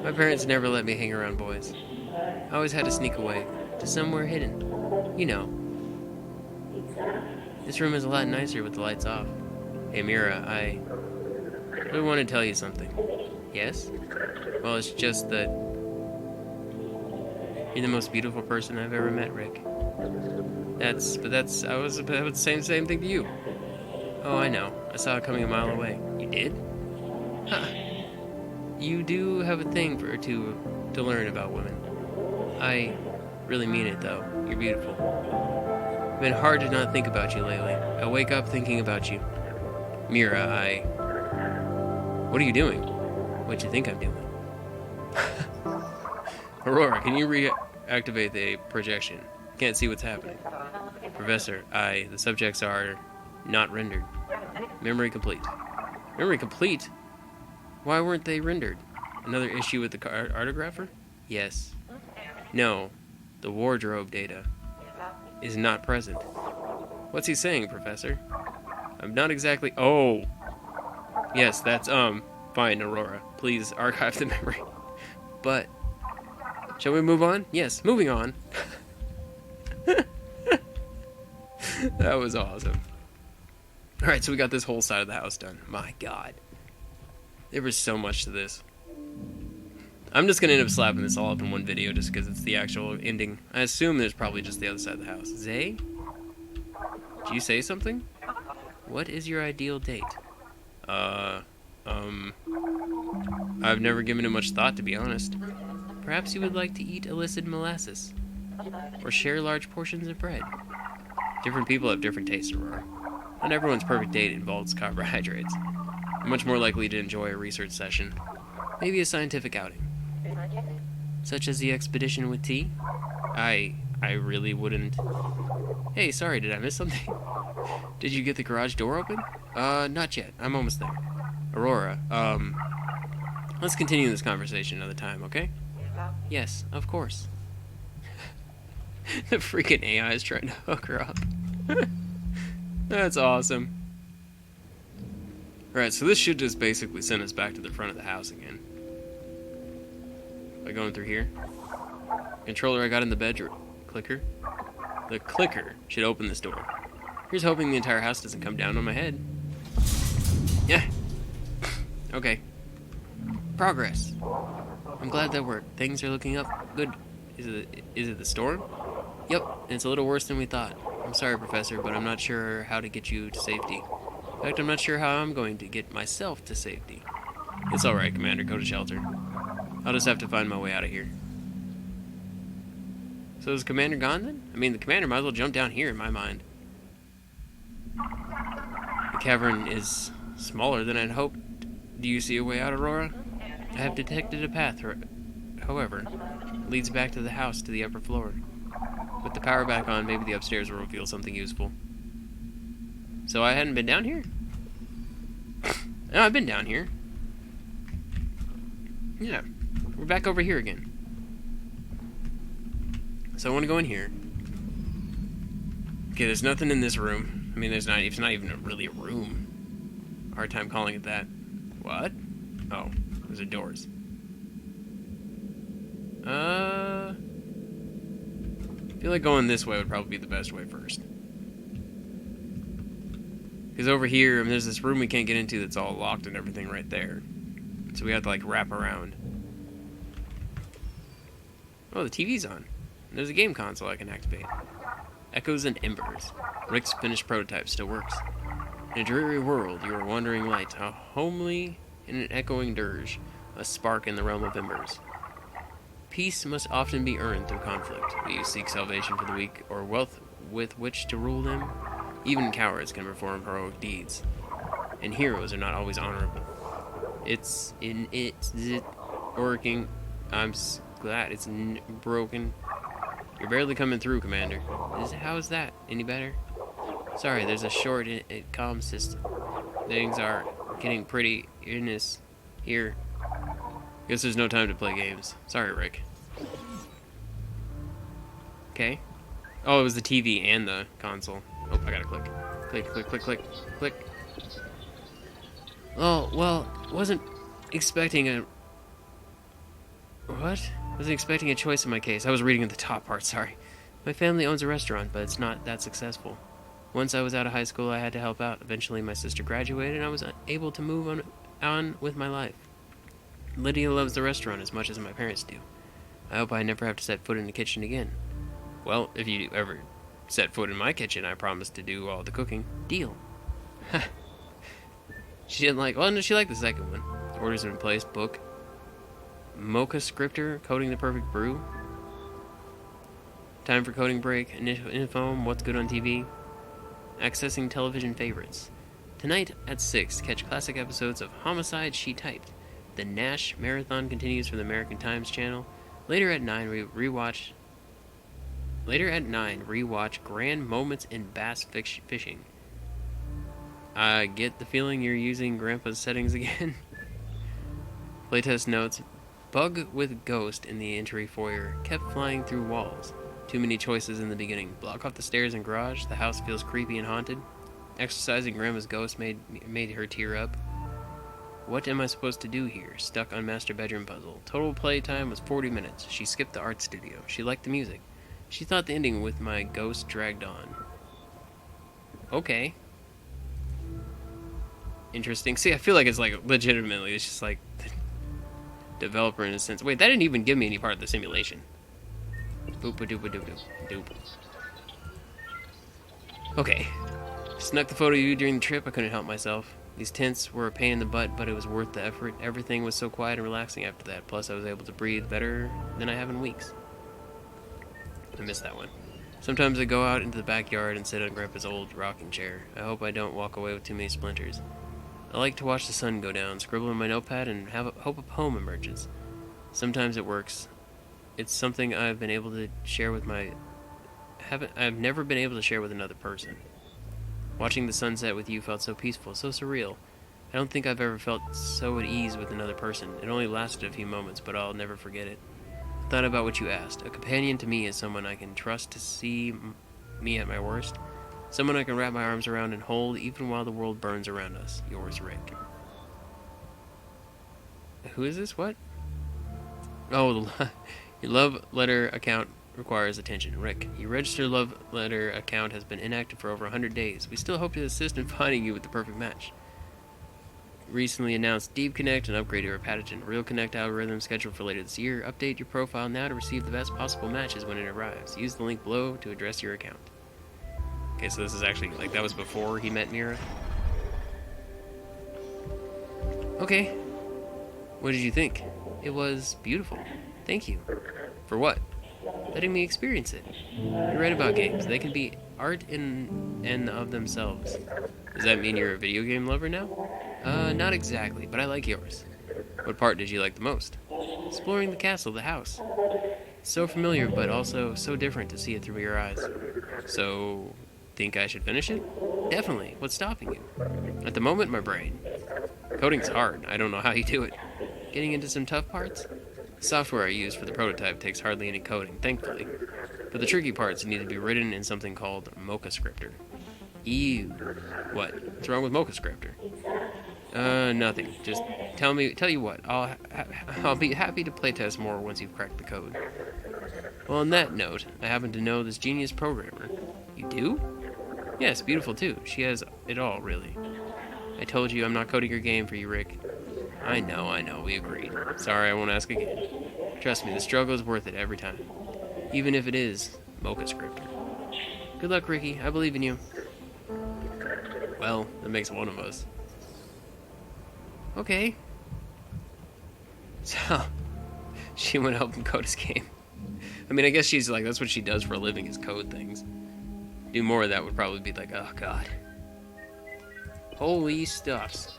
My parents never let me hang around boys. I always had to sneak away, to somewhere hidden. You know. This room is a lot nicer with the lights off. Hey Mira, I really want to tell you something. Yes? Well, it's just that you're the most beautiful person I've ever met, Rick. I was about the same thing to you. Oh, I know. I saw it coming a mile away. You did? Huh. You do have a thing to learn about women. I really mean it, though. You're beautiful. It's been hard to not think about you lately. I wake up thinking about you. Mira, What are you doing? What you think I'm doing? Aurora, can you reactivate the projection? Can't see what's happening. Professor, the subjects are not rendered. Memory complete. Memory complete? Why weren't they rendered? Another issue with the artographer? Yes. No, the wardrobe data is not present. What's he saying, Professor? I'm not exactly... Oh! Yes, that's, fine, Aurora. Please archive the memory. But... shall we move on? Yes, moving on. That was awesome. Alright, so we got this whole side of the house done. My god. There was so much to this. I'm just gonna end up slapping this all up in one video just because it's the actual ending. I assume there's probably just the other side of the house. Zay? Did you say something? What is your ideal date? I've never given it much thought, to be honest. Perhaps you would like to eat illicit molasses. Or share large portions of bread. Different people have different tastes, Aurora. Not everyone's perfect date involves carbohydrates. I'm much more likely to enjoy a research session. Maybe a scientific outing. Such as the expedition with tea? I really wouldn't... Hey, sorry, did I miss something? Did you get the garage door open? Not yet. I'm almost there. Aurora, let's continue this conversation another time, okay? Yes, of course. The freaking AI is trying to hook her up. That's awesome. Alright, so this should just basically send us back to the front of the house again. By going through here. Controller I got in the bedroom. Clicker. The clicker should open this door. Here's hoping the entire house doesn't come down on my head. Yeah. Okay. Progress. I'm glad that worked. Things are looking up. Good. Is it the storm? Yep, and it's a little worse than we thought. I'm sorry, Professor, but I'm not sure how to get you to safety. In fact, I'm not sure how I'm going to get myself to safety. It's alright, Commander. Go to shelter. I'll just have to find my way out of here. So is Commander gone then? I mean, the Commander might as well jump down here in my mind. The cavern is smaller than I'd hoped. Do you see a way out, Aurora? I have detected a path, however, it leads back to the house to the upper floor. With the power back on, maybe the upstairs will reveal something useful. So I hadn't been down here? No, I've been down here. Yeah, we're back over here again. So I want to go in here. Okay, there's nothing in this room. I mean, it's not even really a room. Hard time calling it that. What? Oh, those are doors. I feel like going this way would probably be the best way first. Because over here, I mean, there's this room we can't get into that's all locked and everything right there. So we have to, like, wrap around. Oh, the TV's on. There's a game console I can activate. Echoes and Embers. Rick's finished prototype still works. In a dreary world, you are wandering light, a homely in an echoing dirge, a spark in the realm of embers. Peace must often be earned through conflict. Do you seek salvation for the weak, or wealth with which to rule them? Even cowards can perform heroic deeds, and heroes are not always honorable. It's working. I'm glad it's broken. You're barely coming through, Commander. How is that? Any better? Sorry, there's a short comm system. Things are getting pretty here. Guess there's no time to play games. Sorry, Rick. Okay. Oh, it was the TV and the console. Oh, I gotta click. Click. Oh, well, wasn't expecting a... What? Wasn't expecting a choice in my case. I was reading at the top part, sorry. My family owns a restaurant, but it's not that successful. Once I was out of high school, I had to help out. Eventually, my sister graduated, and I was able to move on with my life. Lydia loves the restaurant as much as my parents do. I hope I never have to set foot in the kitchen again. Well, if you ever set foot in my kitchen, I promise to do all the cooking. Deal. She didn't like... Well, no, she liked the second one. Orders in place, book. Mocha scripter, coding the perfect brew. Time for coding break. Initial info, what's good on TV. Accessing television favorites. Tonight at 6, catch classic episodes of Homicide She Typed. The Nash Marathon continues from the American Times channel. Later at 9, rewatch Grand Moments in Bass Fishing. I get the feeling you're using Grandpa's settings again. Playtest notes. Bug with ghost in the entry foyer. Kept flying through walls. Too many choices in the beginning. Block off the stairs and garage. The house feels creepy and haunted. Exercising Grandma's ghost made her tear up. What am I supposed to do here? Stuck on master bedroom puzzle. Total playtime was 40 minutes. She skipped the art studio. She liked the music. She thought the ending with my ghost dragged on. Okay. Interesting. See, I feel like it's like legitimately, it's just like the developer in a sense. Wait, that didn't even give me any part of the simulation. Boop-a-doop-a-doop-a-doop. Okay. Snuck the photo of you during the trip. I couldn't help myself. These tents were a pain in the butt, but it was worth the effort. Everything was so quiet and relaxing after that. Plus, I was able to breathe better than I have in weeks. I missed that one. Sometimes I go out into the backyard and sit on Grandpa's old rocking chair. I hope I don't walk away with too many splinters. I like to watch the sun go down, scribble in my notepad, and hope a poem emerges. Sometimes it works. It's something I've been able to share with I've never been able to share with another person. Watching the sunset with you felt so peaceful, so surreal. I don't think I've ever felt so at ease with another person. It only lasted a few moments, but I'll never forget it. I thought about what you asked. A companion to me is someone I can trust to see me at my worst. Someone I can wrap my arms around and hold even while the world burns around us. Yours, Rick. Who is this? What? Oh, your love letter account requires attention. Rick, your registered love letter account has been inactive for over 100 days. We still hope to assist in finding you with the perfect match. recently announced Deep Connect and upgraded our pathogen Real Connect algorithm scheduled for later this year. Update your profile now to receive the best possible matches when it arrives. Use the link below to address your account. Okay, so this is actually, like, that was before he met Mira. Okay. What did you think? It was beautiful. Thank you. For what? Letting me experience it. You're right about games. They can be art in and of themselves. Does that mean you're a video game lover now? Not exactly, but I like yours. What part did you like the most? Exploring the castle, the house. So familiar, but also so different to see it through your eyes. So, think I should finish it? Definitely. What's stopping you? At the moment, my brain. Coding's hard. I don't know how you do it. Getting into some tough parts? The software I use for the prototype takes hardly any coding, thankfully. But the tricky parts need to be written in something called MochaScriptor. Ew. What? What's wrong with MochaScriptor? Nothing. Just tell you what. I'll be happy to playtest more once you've cracked the code. Well, on that note, I happen to know this genius programmer. You do? Yes, beautiful too. She has it all, really. I told you I'm not coding your game for you, Rick. I know, we agreed. Sorry, I won't ask again. Trust me, the struggle is worth it every time. Even if it is MochaScriptor. Good luck, Ricky. I believe in you. Well, that makes one of us. Okay. So, she went to help him code his game. I mean, I guess she's like, that's what she does for a living, is code things. Do more of that would probably be like, oh god. Holy stuffs.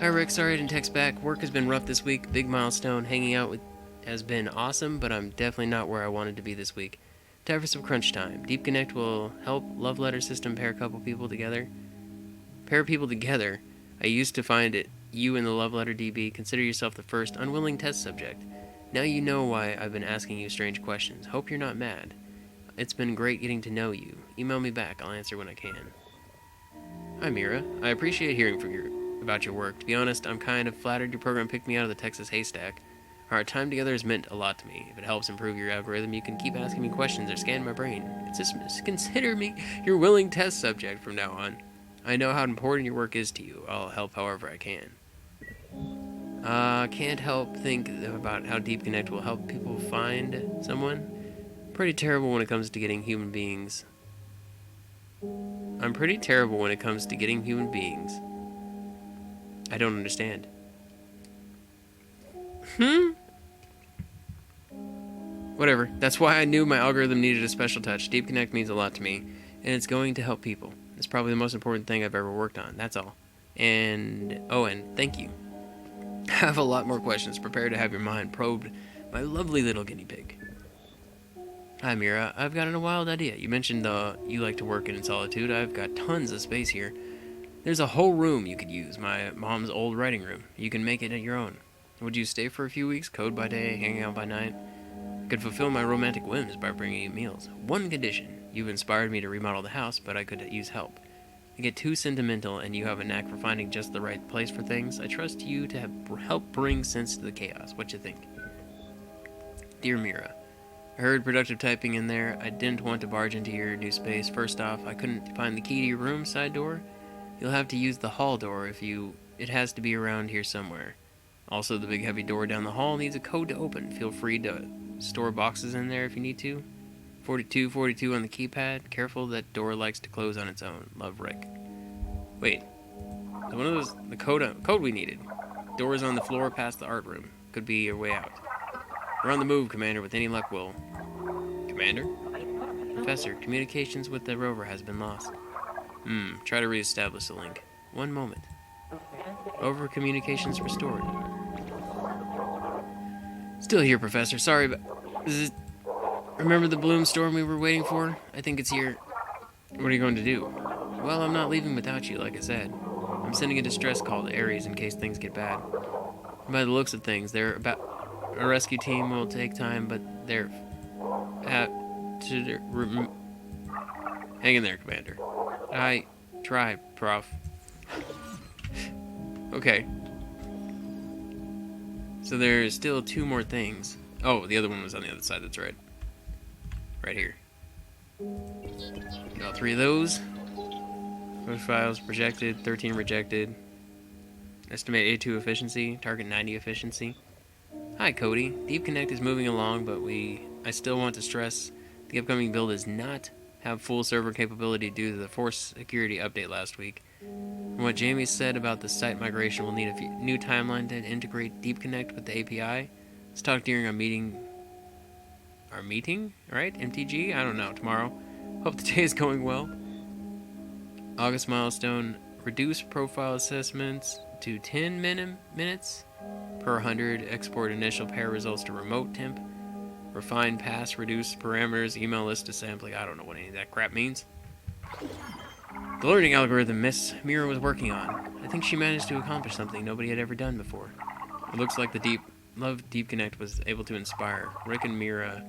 Hi Rick, sorry I didn't text back. Work has been rough this week. Big milestone. Hanging out with has been awesome, but I'm definitely not where I wanted to be this week. Time for some crunch time. Deep Connect will help love letter system pair people together. I used to find it you in the love letter DB. Consider yourself the first unwilling test subject. Now you know why I've been asking you strange questions. Hope you're not mad. It's been great getting to know you. Email me back. I'll answer when I can. Hi Mira. I appreciate hearing about your work. To be honest, I'm kind of flattered your program picked me out of the Texas haystack. Our time together has meant a lot to me. If it helps improve your algorithm, you can keep asking me questions or scan my brain. Just consider me your willing test subject from now on. I know how important your work is to you. I'll help however I can. Can't help think about how Deep Connect will help people find someone. Pretty terrible when it comes to getting human beings. I'm pretty terrible when it comes to getting human beings. I don't understand. Whatever. That's why I knew my algorithm needed a special touch. Deep Connect means a lot to me, and it's going to help people. It's probably the most important thing I've ever worked on. That's all. And thank you. I have a lot more questions. Prepare to have your mind probed, my lovely little guinea pig. Hi Mira, I've got a wild idea. You mentioned you like to work in solitude. I've got tons of space here. There's a whole room you could use, my mom's old writing room. You can make it your own. Would you stay for a few weeks, code by day, hanging out by night? I could fulfill my romantic whims by bringing you meals. One condition. You've inspired me to remodel the house, but I could use help. I get too sentimental, and you have a knack for finding just the right place for things. I trust you to help bring sense to the chaos. What you think? Dear Mira, I heard productive typing in there. I didn't want to barge into your new space. First off, I couldn't find the key to your room side door. You'll have to use the hall door it has to be around here somewhere. Also, the big heavy door down the hall needs a code to open. Feel free to store boxes in there if you need to. 4242 on the keypad. Careful, that door likes to close on its own. Love, Rick. Wait. One of those, the code we needed. Doors on the floor past the art room. Could be your way out. We're on the move, Commander. With any luck, we'll... Commander? Professor, communications with the rover has been lost. Try to reestablish the link. One moment. Rover communications restored. Still here, Professor. Sorry, but... Remember the bloom storm we were waiting for? I think it's here. What are you going to do? Well, I'm not leaving without you, like I said. I'm sending a distress call to Ares in case things get bad. By the looks of things, a rescue team will take time, but they're... Hang in there, Commander. I try, Prof. Okay. So there's still 2 more things. Oh, the other one was on the other side, that's right. Right here. Got 3 of those. Most files projected, 13 rejected. Estimate A2 efficiency, target 90 efficiency. Hi Cody, Deep Connect is moving along, but I still want to stress the upcoming build does not have full server capability due to the force security update last week. From what Jamie said about the site migration, we'll need a new timeline to integrate Deep Connect with the API. Let's talk during our meeting, right? MTG? I don't know, tomorrow. Hope the day is going well. August milestone, reduce profile assessments to 10 minutes per 100, export initial pair results to remote temp, refine pass, reduce parameters, email list to sampling. I don't know what any of that crap means. The learning algorithm Miss Mira was working on. I think she managed to accomplish something nobody had ever done before. It looks like the Deep Connect was able to inspire. Rick and Mira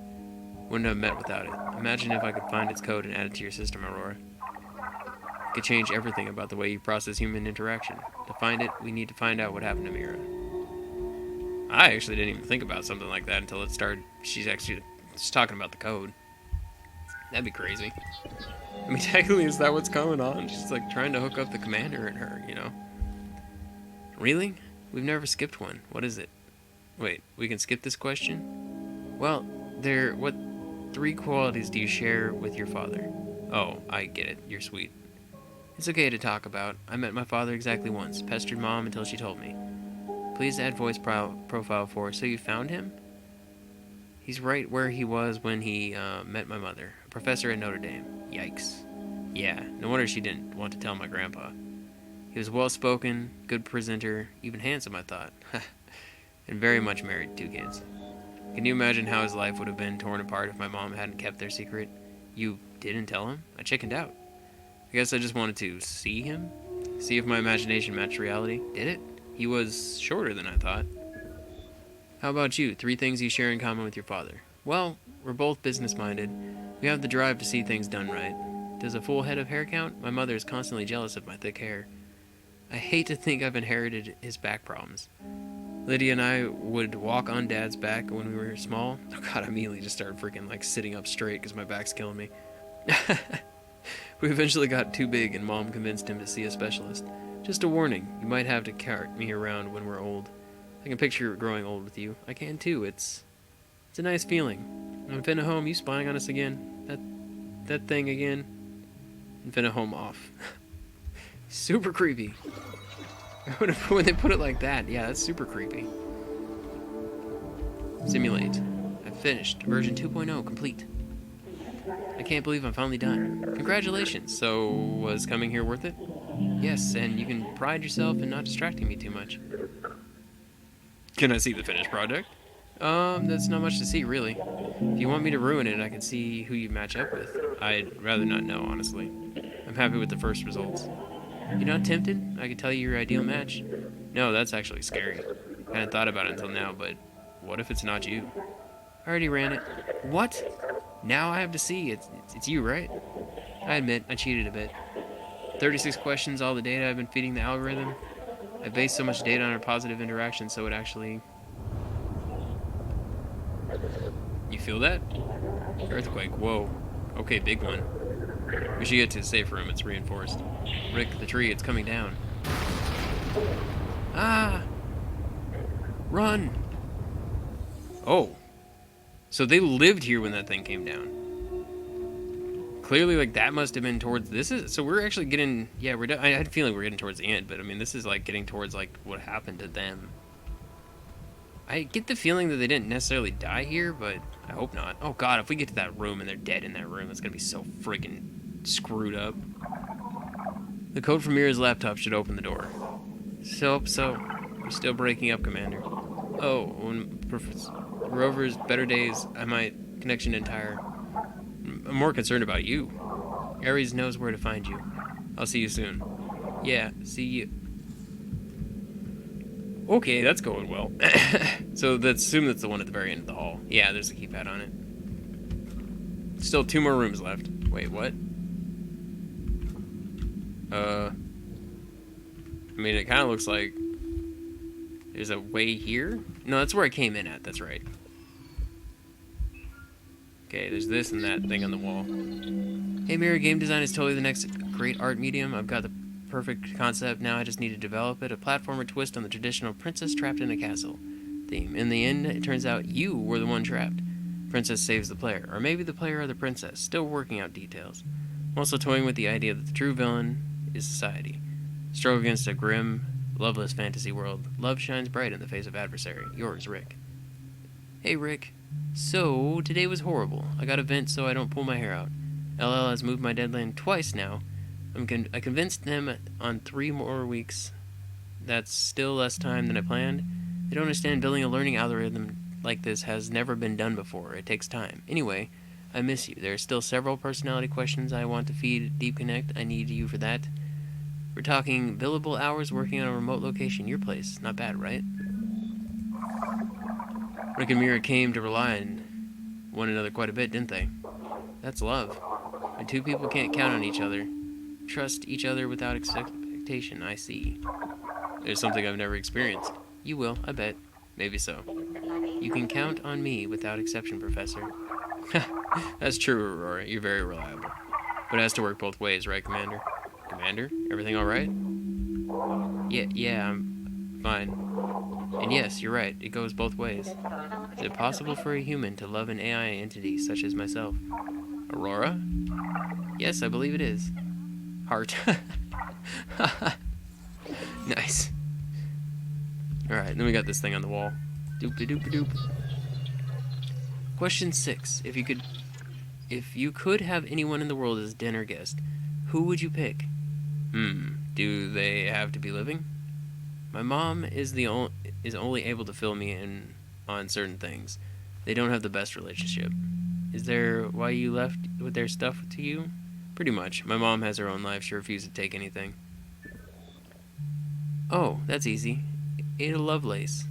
wouldn't have met without it. Imagine if I could find its code and add it to your system, Aurora. It could change everything about the way you process human interaction. To find it, we need to find out what happened to Mira. I actually didn't even think about something like that until it started. She's talking about the code. That'd be crazy. I mean, technically, is that what's going on? She's like trying to hook up the commander and her, you know? Really? We've never skipped one. What is it? Wait, we can skip this question? Well, what 3 qualities do you share with your father? Oh, I get it. You're sweet. It's okay to talk about. I met my father exactly once. Pestered Mom until she told me. Please add voice profile for. So you found him? He's right where he was when he met my mother. A professor at Notre Dame. Yikes. Yeah, no wonder she didn't want to tell my grandpa. He was well-spoken, good presenter, even handsome, I thought. And very much married, 2 kids. Can you imagine how his life would have been torn apart if my mom hadn't kept their secret? You didn't tell him? I chickened out. I guess I just wanted to see him? See if my imagination matched reality. Did it? He was shorter than I thought. How about you? 3 things you share in common with your father. Well, we're both business-minded. We have the drive to see things done right. Does a full head of hair count? My mother is constantly jealous of my thick hair. I hate to think I've inherited his back problems. Lydia and I would walk on Dad's back when we were small. Oh God, I immediately just started freaking like sitting up straight because my back's killing me. We eventually got too big and Mom convinced him to see a specialist. Just a warning, you might have to carry me around when we're old. I can picture growing old with you. I can too. It's a nice feeling. Infinite Home, you spying on us again? That thing again? Infinite Home off. Super creepy. When they put it like that, yeah, that's super creepy. Simulate. I've finished. Version 2.0 complete. I can't believe I'm finally done. Congratulations. So, was coming here worth it? Yes, and you can pride yourself in not distracting me too much. Can I see the finished project? That's not much to see, really. If you want me to ruin it, I can see who you match up with. I'd rather not know, honestly. I'm happy with the first results. You're not tempted? I could tell you your ideal match. No, that's actually scary. I hadn't thought about it until now, but what if it's not you? I already ran it. What? Now I have to see. It's you, right? I admit, I cheated a bit. 36 questions, all the data I've been feeding the algorithm. I based so much data on our positive interaction, so it actually... You feel that? Earthquake, whoa. Okay, big one. We should get to the safe room, it's reinforced. Rick, the tree, it's coming down. Ah! Run! Oh. So they lived here when that thing came down. Clearly, like, that must have been towards... So we're actually getting... Yeah, I had a feeling we're getting towards the end, but, I mean, this is, like, getting towards, like, what happened to them. I get the feeling that they didn't necessarily die here, but I hope not. Oh, God, if we get to that room and they're dead in that room, that's gonna be so friggin' screwed up. The code from Mira's laptop should open the door. So, we're still breaking up, Commander. Oh, when Rover's better days, I might connection entire. I'm more concerned about you. Ares knows where to find you. I'll see you soon. Yeah, see you. Okay, that's going well. So let's assume that's the one at the very end of the hall. Yeah, there's a keypad on it. Still 2 more rooms left. Wait, what? I mean, it kind of looks like there's a way here. No, that's where I came in at. That's right. Okay, there's this and that thing on the wall. Hey, Mira, game design is totally the next great art medium. I've got the perfect concept. Now I just need to develop it. A platformer twist on the traditional princess trapped in a castle theme. In the end, it turns out you were the one trapped. Princess saves the player. Or maybe the player or the princess. Still working out details. I'm also toying with the idea that the true villain is society. Struggle against a grim, loveless fantasy world. Love shines bright in the face of adversary. Yours, Rick. Hey, Rick. So, today was horrible. I got a vent so I don't pull my hair out. LL has moved my deadline twice now. I convinced them on 3 more weeks. That's still less time than I planned. They don't understand building a learning algorithm like this has never been done before. It takes time. Anyway, I miss you. There are still several personality questions I want to feed Deep Connect. I need you for that. We're talking billable hours working on a remote location. Your place. Not bad, right? Rick and Mira came to rely on one another quite a bit, didn't they? That's love. When two people can't count on each other, trust each other without expectation, I see. There's something I've never experienced. You will, I bet. Maybe so. You can count on me without exception, Professor. That's true, Aurora. You're very reliable. But it has to work both ways, right, Commander? Commander? Everything alright? Yeah, I'm fine. And yes, you're right. It goes both ways. Is it possible for a human to love an AI entity such as myself? Aurora? Yes, I believe it is. Heart. Nice. Alright, then we got this thing on the wall. Doop-a-doop-a-doop. Question 6. If you could have anyone in the world as dinner guest, who would you pick? Do they have to be living? My mom is only able to fill me in on certain things. They don't have the best relationship. Is there why you left with their stuff to you? Pretty much. My mom has her own life. She refuses to take anything. Oh, that's easy. Ada Lovelace.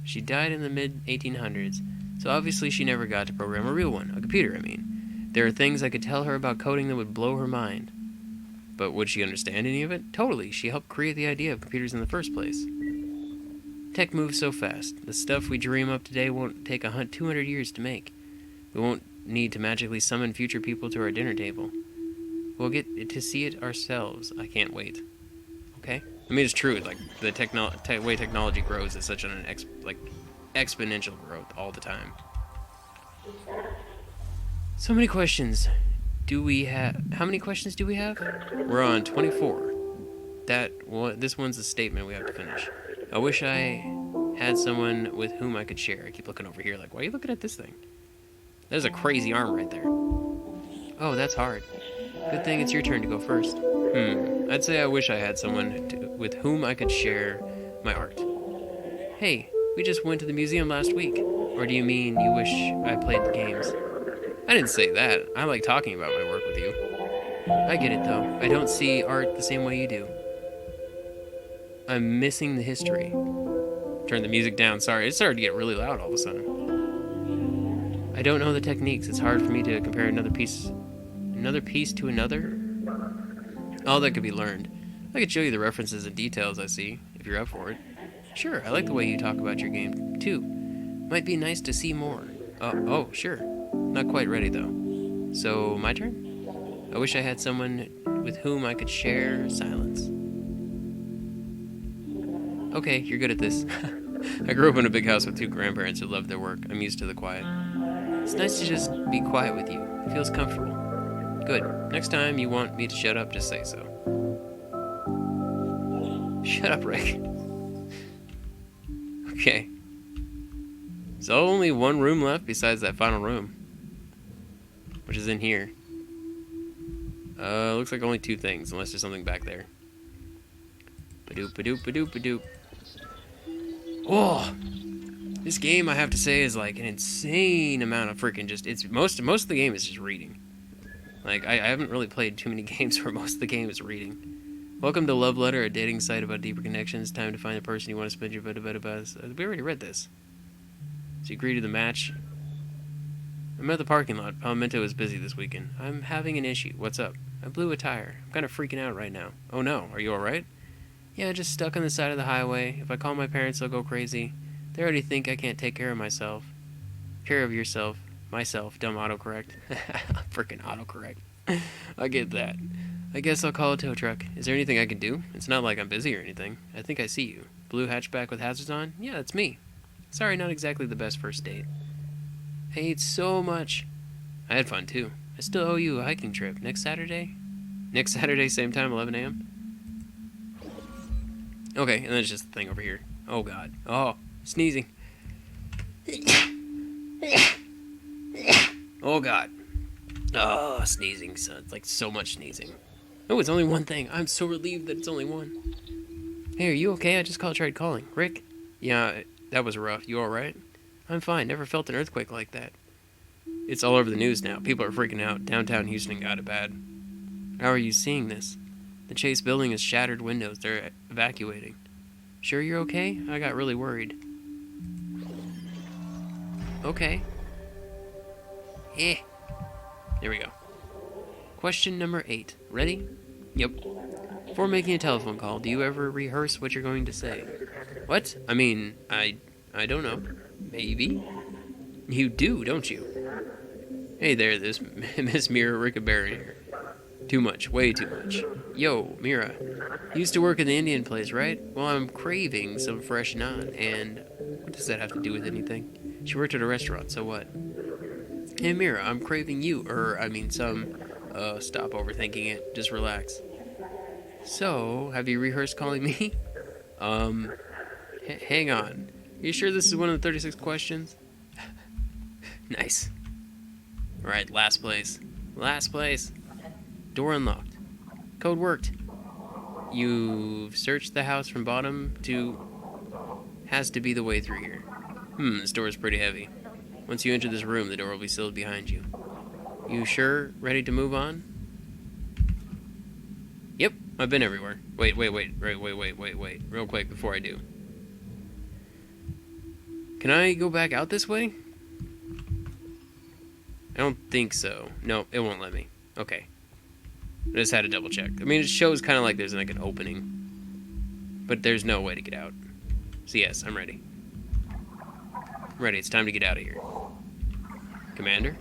She died in the mid-1800s, so obviously she never got to program a real one. A computer, I mean. There are things I could tell her about coding that would blow her mind. But would she understand any of it? Totally. She helped create the idea of computers in the first place. Tech moves so fast. The stuff we dream up today won't take 200 years to make. We won't need to magically summon future people to our dinner table. We'll get to see it ourselves. I can't wait. Okay? I mean, it's true. Like, the way technology grows is such an exponential growth all the time. So many questions. How many questions do we have? We're on 24. This one's a statement we have to finish. I wish I had someone with whom I could share. I keep looking over here like, why are you looking at this thing? There's a crazy arm right there. Oh, that's hard. Good thing it's your turn to go first. I'd say I wish I had someone with whom I could share my art. Hey, we just went to the museum last week. Or do you mean you wish I played the games? I didn't say that. I like talking about my work with you. I get it, though. I don't see art the same way you do. I'm missing the history. Turn the music down. Sorry, it started to get really loud all of a sudden. I don't know the techniques. It's hard for me to compare another piece to another. All that could be learned. I could show you the references and details I see, if you're up for it. Sure, I like the way you talk about your game, too. Might be nice to see more. Oh, sure. Not quite ready, though. So, my turn? I wish I had someone with whom I could share silence. Okay, you're good at this. I grew up in a big house with 2 grandparents who loved their work. I'm used to the quiet. It's nice to just be quiet with you. It feels comfortable. Good. Next time you want me to shut up, just say so. Shut up, Rick. Okay. There's only one room left besides that final room, which is in here. Looks like only 2 things, unless there's something back there. Ba-doop, ba-doop, ba-doop, ba-doop. Oh! This game, I have to say, is like an insane amount of freaking most of the game is just reading. Like, I haven't really played too many games where most of the game is reading. Welcome to Love Letter, a dating site about deeper connections. Time to find the person you want to spend your buzz. We already read this. So you agree to the match. I'm at the parking lot. Palmento is busy this weekend. I'm having an issue. What's up? I blew a tire. I'm kind of freaking out right now. Oh no, are you alright? Yeah, just stuck on the side of the highway. If I call my parents, they'll go crazy. They already think I can't take care of myself. Care of yourself. Myself. Dumb autocorrect. Freaking autocorrect. I get that. I guess I'll call a tow truck. Is there anything I can do? It's not like I'm busy or anything. I think I see you. Blue hatchback with hazards on? Yeah, that's me. Sorry, not exactly the best first date. I ate so much. I had fun too. I still owe you a hiking trip. Next Saturday? Next Saturday, same time, 11 a.m.? Okay, and then it's just the thing over here. Oh god. Oh, sneezing. Oh god. Oh, sneezing, son. It's like so much sneezing. Oh, it's only one thing. I'm so relieved that it's only one. Hey, are you okay? I just tried calling. Rick? Yeah, that was rough. You alright? I'm fine. Never felt an earthquake like that. It's all over the news now. People are freaking out. Downtown Houston got it bad. How are you seeing this? The Chase building has shattered windows. They're evacuating. Sure you're okay? I got really worried. Okay. Eh. There we go. Question number 8. Ready? Yep. Before making a telephone call, do you ever rehearse what you're going to say? What? I mean, I don't know. Maybe? You do, don't you? Hey there, this Miss Mira Rickaberry here. Too much, way too much. Yo, Mira. You used to work in the Indian place, right? Well, I'm craving some fresh naan, and what does that have to do with anything? She worked at a restaurant, so what? Hey, Mira, I'm craving you, stop overthinking it. Just relax. So, have you rehearsed calling me? Hang on. Are you sure this is one of the 36 questions? Nice. Alright, last place. Last place. Door unlocked. Code worked. You've searched the house from bottom to... Has to be the way through here. This door is pretty heavy. Once you enter this room, the door will be sealed behind you. You sure? Ready to move on? Yep, I've been everywhere. Wait. Real quick before I do. Can I go back out this way? I don't think so. No, it won't let me. Okay. I just had to double check. I mean, it shows kind of like there's like an opening. But there's no way to get out. So yes, I'm ready. Ready, it's time to get out of here. Commander?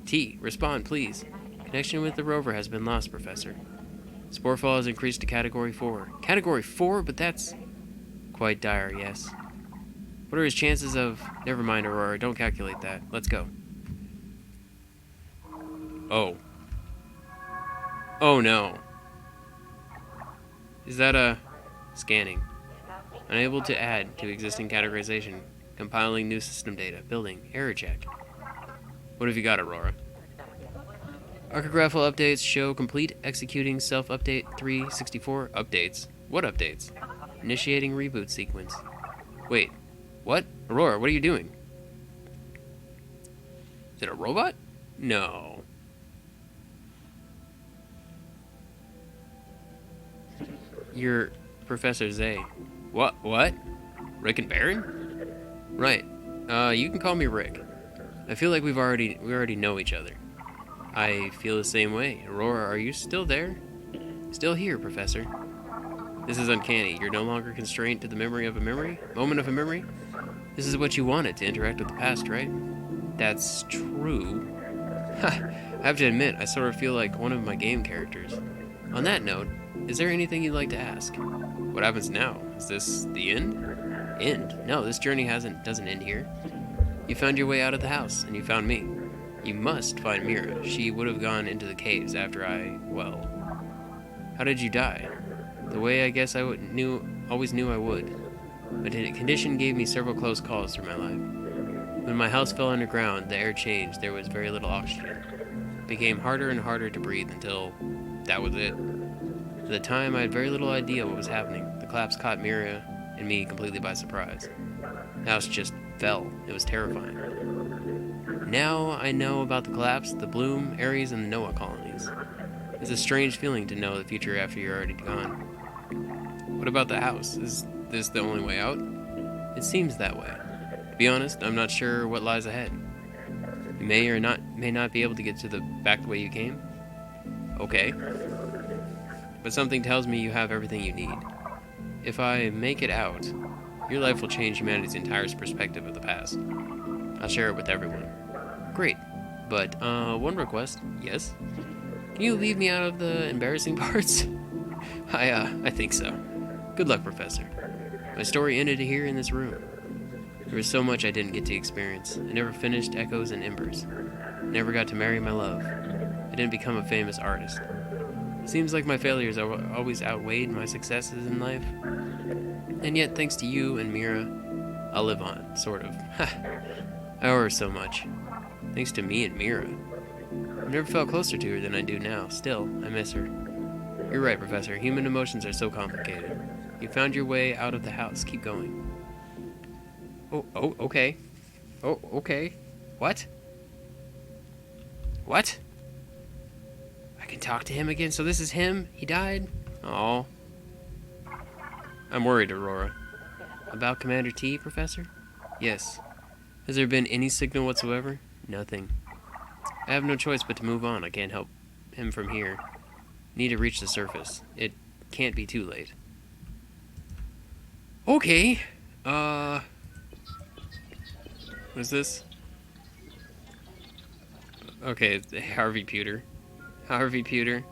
T, respond, please. Connection with the rover has been lost, Professor. Sporefall has increased to Category 4. Category 4? But that's quite dire, yes. What are his chances of... Never mind, Aurora, don't calculate that. Let's go. Oh. Oh no. Is that a... Scanning. Unable to add to existing categorization. Compiling new system data. Building. Error check. What have you got, Aurora? Archographical updates show complete executing self-update 364 updates. What updates? Initiating reboot sequence. Wait. What? Aurora, what are you doing? Is it a robot? No. You're Professor Zay. What? Rick and Baron? Right. You can call me Rick. I feel like we already know each other. I feel the same way. Aurora, are you still there? Still here, Professor. This is uncanny. You're no longer constrained to the memory of a memory? Moment of a memory? This is what you wanted, to interact with the past, right? That's true. I have to admit, I sort of feel like one of my game characters. On that note, is there anything you'd like to ask? What happens now? Is this the end? End? No, this journey doesn't end here. You found your way out of the house, and you found me. You must find Mira. She would have gone into the caves after well... How did you die? The way I guess I always knew I would. My condition gave me several close calls through my life. When my house fell underground, the air changed. There was very little oxygen. It became harder and harder to breathe until that was it. At the time, I had very little idea what was happening. The collapse caught Mira and me completely by surprise. The house just fell. It was terrifying. Now I know about the collapse, the Bloom, Ares, and the Noah colonies. It's a strange feeling to know the future after you're already gone. What about the house? Is this the only way out? It seems that way. To be honest, I'm not sure what lies ahead. You may not be able to get back the way you came. Okay. But something tells me you have everything you need. If I make it out, your life will change humanity's entire perspective of the past. I'll share it with everyone. Great. But, one request. Yes? Can you leave me out of the embarrassing parts? I think so. Good luck, Professor. My story ended here in this room. There was so much I didn't get to experience. I never finished Echoes and Embers. Never got to marry my love. I didn't become a famous artist. Seems like my failures always outweighed my successes in life. And yet, thanks to you and Mira, I'll live on, sort of. I owe her so much. Thanks to me and Mira. I've never felt closer to her than I do now. Still, I miss her. You're right, Professor. Human emotions are so complicated. You found your way out of the house. Keep going. Oh, okay. Oh, okay. What? What? I can talk to him again? So this is him? He died? Oh. I'm worried, Aurora. About Commander T, Professor? Yes. Has there been any signal whatsoever? Nothing. I have no choice but to move on. I can't help him from here. Need to reach the surface. It can't be too late. Okay. What is this? Okay, Harvey Pewter. Harvey Pewter.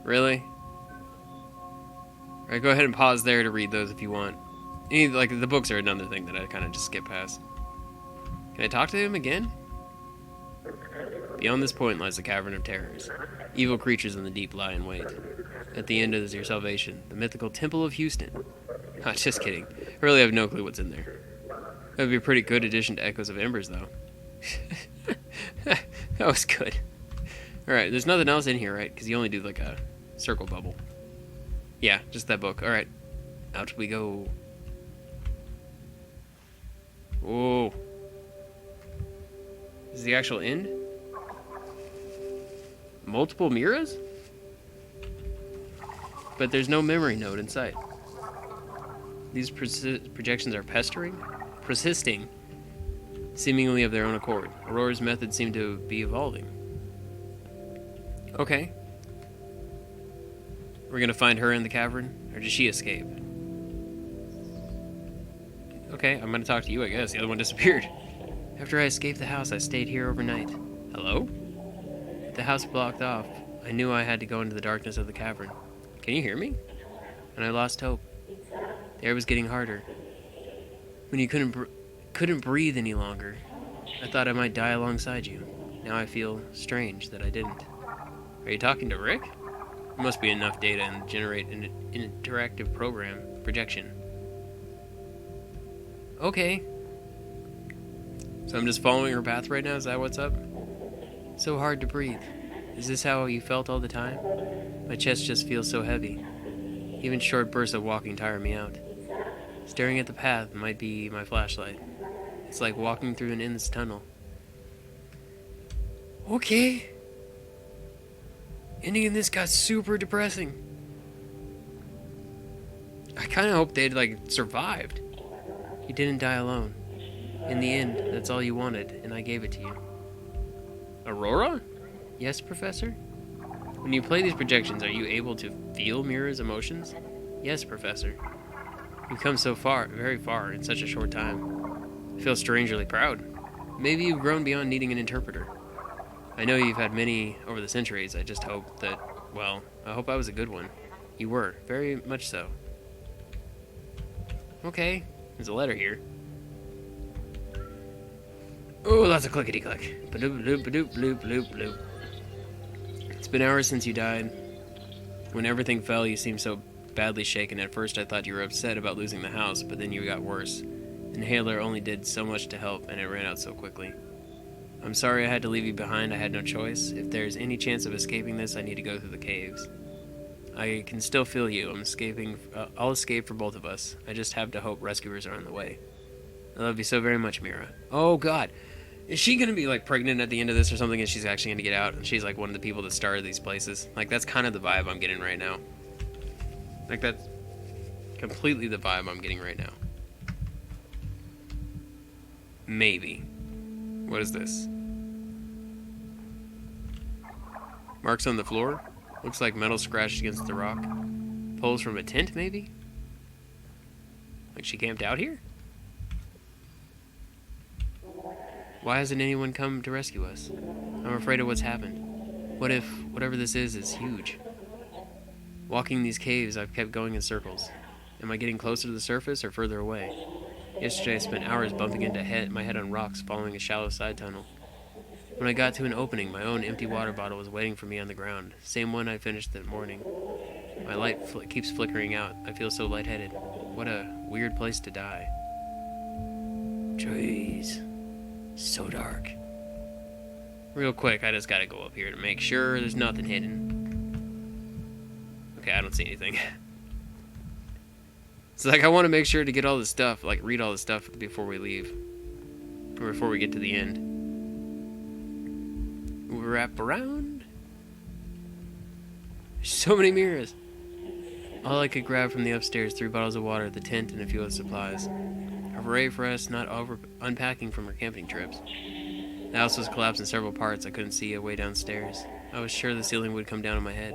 Really? Alright, go ahead and pause there to read those if you want. Like, the books are another thing that I kind of just skip past. Can I talk to him again? Beyond this point lies the Cavern of Terrors. Evil creatures in the deep lie in wait. At the end is your salvation, the mythical Temple of Houston. Ah, just kidding. I really have no clue what's in there. That would be a pretty good addition to Echoes of Embers, though. That was good. Alright, there's nothing else in here, right? Because you only do, like, a circle bubble. Yeah, just that book. Alright. Out we go. Whoa. This is the actual end? Multiple mirrors? But there's no memory node in sight. These projections are persisting, seemingly of their own accord. Aurora's methods seem to be evolving. Okay. We're gonna find her in the cavern, or did she escape? Okay, I'm gonna talk to you, I guess. The other one disappeared. After I escaped the house, I stayed here overnight. Hello? With the house blocked off, I knew I had to go into the darkness of the cavern. Can you hear me? And I lost hope. The air was getting harder. When you couldn't breathe any longer, I thought I might die alongside you. Now I feel strange that I didn't. Are you talking to Rick? There must be enough data and generate an interactive projection. Okay. So I'm just following her path right now? Is that what's up? So hard to breathe. Is this how you felt all the time? My chest just feels so heavy. Even short bursts of walking tire me out. Staring at the path might be my flashlight. It's like walking through an endless tunnel. Okay. Ending in this got super depressing. I kind of hoped they'd, like, survived. You didn't die alone. In the end, that's all you wanted, and I gave it to you. Aurora? Yes, Professor? When you play these projections, are you able to feel Mira's emotions? Yes, Professor. You've come so far, very far, in such a short time. I feel strangely proud. Maybe you've grown beyond needing an interpreter. I know you've had many over the centuries. I just hope that, well, I hope I was a good one. You were, very much so. Okay, there's a letter here. Oh, lots of clickety-click. Ba-doop, bloop, ba-doop, bloop, bloop, bloop. It's been hours since you died. When everything fell, you seemed so badly shaken. At first, I thought you were upset about losing the house, but then you got worse. Inhaler only did so much to help, and it ran out so quickly. I'm sorry I had to leave you behind. I had no choice. If there's any chance of escaping this, I need to go through the caves. I can still feel you. I'm escaping. I'll escape for both of us. I just have to hope rescuers are on the way. I love you so very much, Mira. Oh, God. Is she going to be, like, pregnant at the end of this or something, and she's actually going to get out, and she's, like, one of the people that started these places? Like, that's kind of the vibe I'm getting right now. Like, that's completely the vibe I'm getting right now. Maybe. What is this? Marks on the floor? Looks like metal scratched against the rock. Poles from a tent, maybe? Like she camped out here? Why hasn't anyone come to rescue us? I'm afraid of what's happened. What if whatever this is huge? Walking these caves, I've kept going in circles. Am I getting closer to the surface or further away? Yesterday I spent hours bumping into my head on rocks following a shallow side tunnel. When I got to an opening, my own empty water bottle was waiting for me on the ground. Same one I finished that morning. My light keeps flickering out. I feel so lightheaded. What a weird place to die. Trees. So dark. Real quick, I just gotta go up here to make sure there's nothing hidden. Okay, I don't see anything. It's like I want to make sure to get all the stuff, like read all the stuff before we leave. Or before we get to the end. We'll wrap around. There's so many mirrors. All I could grab from the upstairs, 3 bottles of water, the tent, and a few other supplies. Hooray for us not unpacking from our camping trips. The house was collapsed in several parts. I couldn't see a way downstairs. I was sure the ceiling would come down on my head.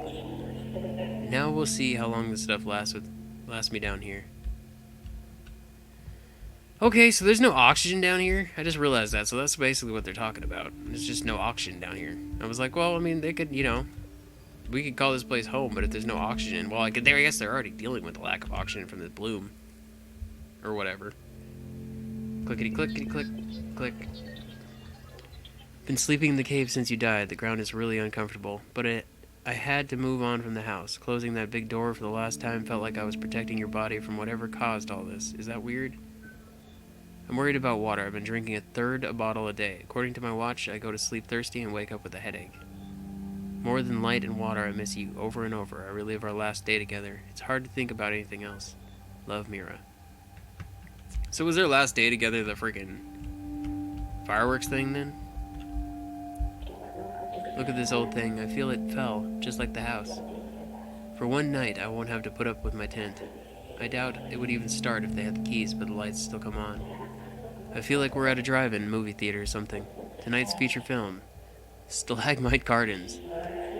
Now we'll see how long this stuff lasts me down here. Okay, so there's no oxygen down here. I just realized that, so that's basically what they're talking about. There's just no oxygen down here. I was like, well, I mean, they could, we could call this place home, but if there's no oxygen, well, I guess they're already dealing with the lack of oxygen from the bloom. Or whatever. Clickety clickety click, click. Been sleeping in the cave since you died. The ground is really uncomfortable, but I had to move on from the house. Closing that big door for the last time felt like I was protecting your body from whatever caused all this. Is that weird? I'm worried about water. I've been drinking 1/3 a bottle a day. According to my watch, I go to sleep thirsty and wake up with a headache. More than light and water, I miss you over and over. I relive our last day together. It's hard to think about anything else. Love, Mira. So was their last day together the freaking fireworks thing then? Look at this old thing. I feel it fell, just like the house. For one night, I won't have to put up with my tent. I doubt it would even start if they had the keys, but the lights still come on. I feel like we're at a drive-in movie theater or something. Tonight's feature film. Stalagmite Gardens.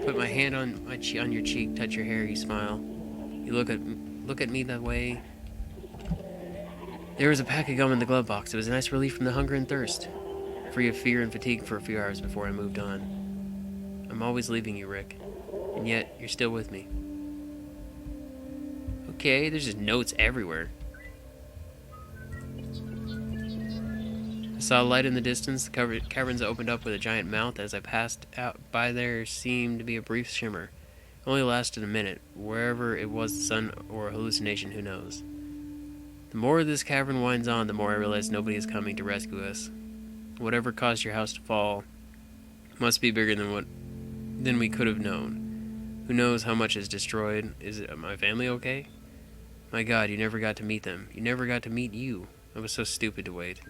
Put my hand on your cheek, touch your hair, you smile. You look at me that way. There was a pack of gum in the glove box. It was a nice relief from the hunger and thirst. Free of fear and fatigue for a few hours before I moved on. I'm always leaving you, Rick. And yet, you're still with me. Okay, there's just notes everywhere. I saw a light in the distance. The caverns opened up with a giant mouth. As I passed out by there seemed to be a brief shimmer. It only lasted a minute. Wherever it was, the sun or a hallucination, who knows. The more this cavern winds on, the more I realize nobody is coming to rescue us. Whatever caused your house to fall must be bigger than we could have known. Who knows how much is destroyed? Is my family okay? My God, you never got to meet them. You never got to meet you. I was so stupid to wait.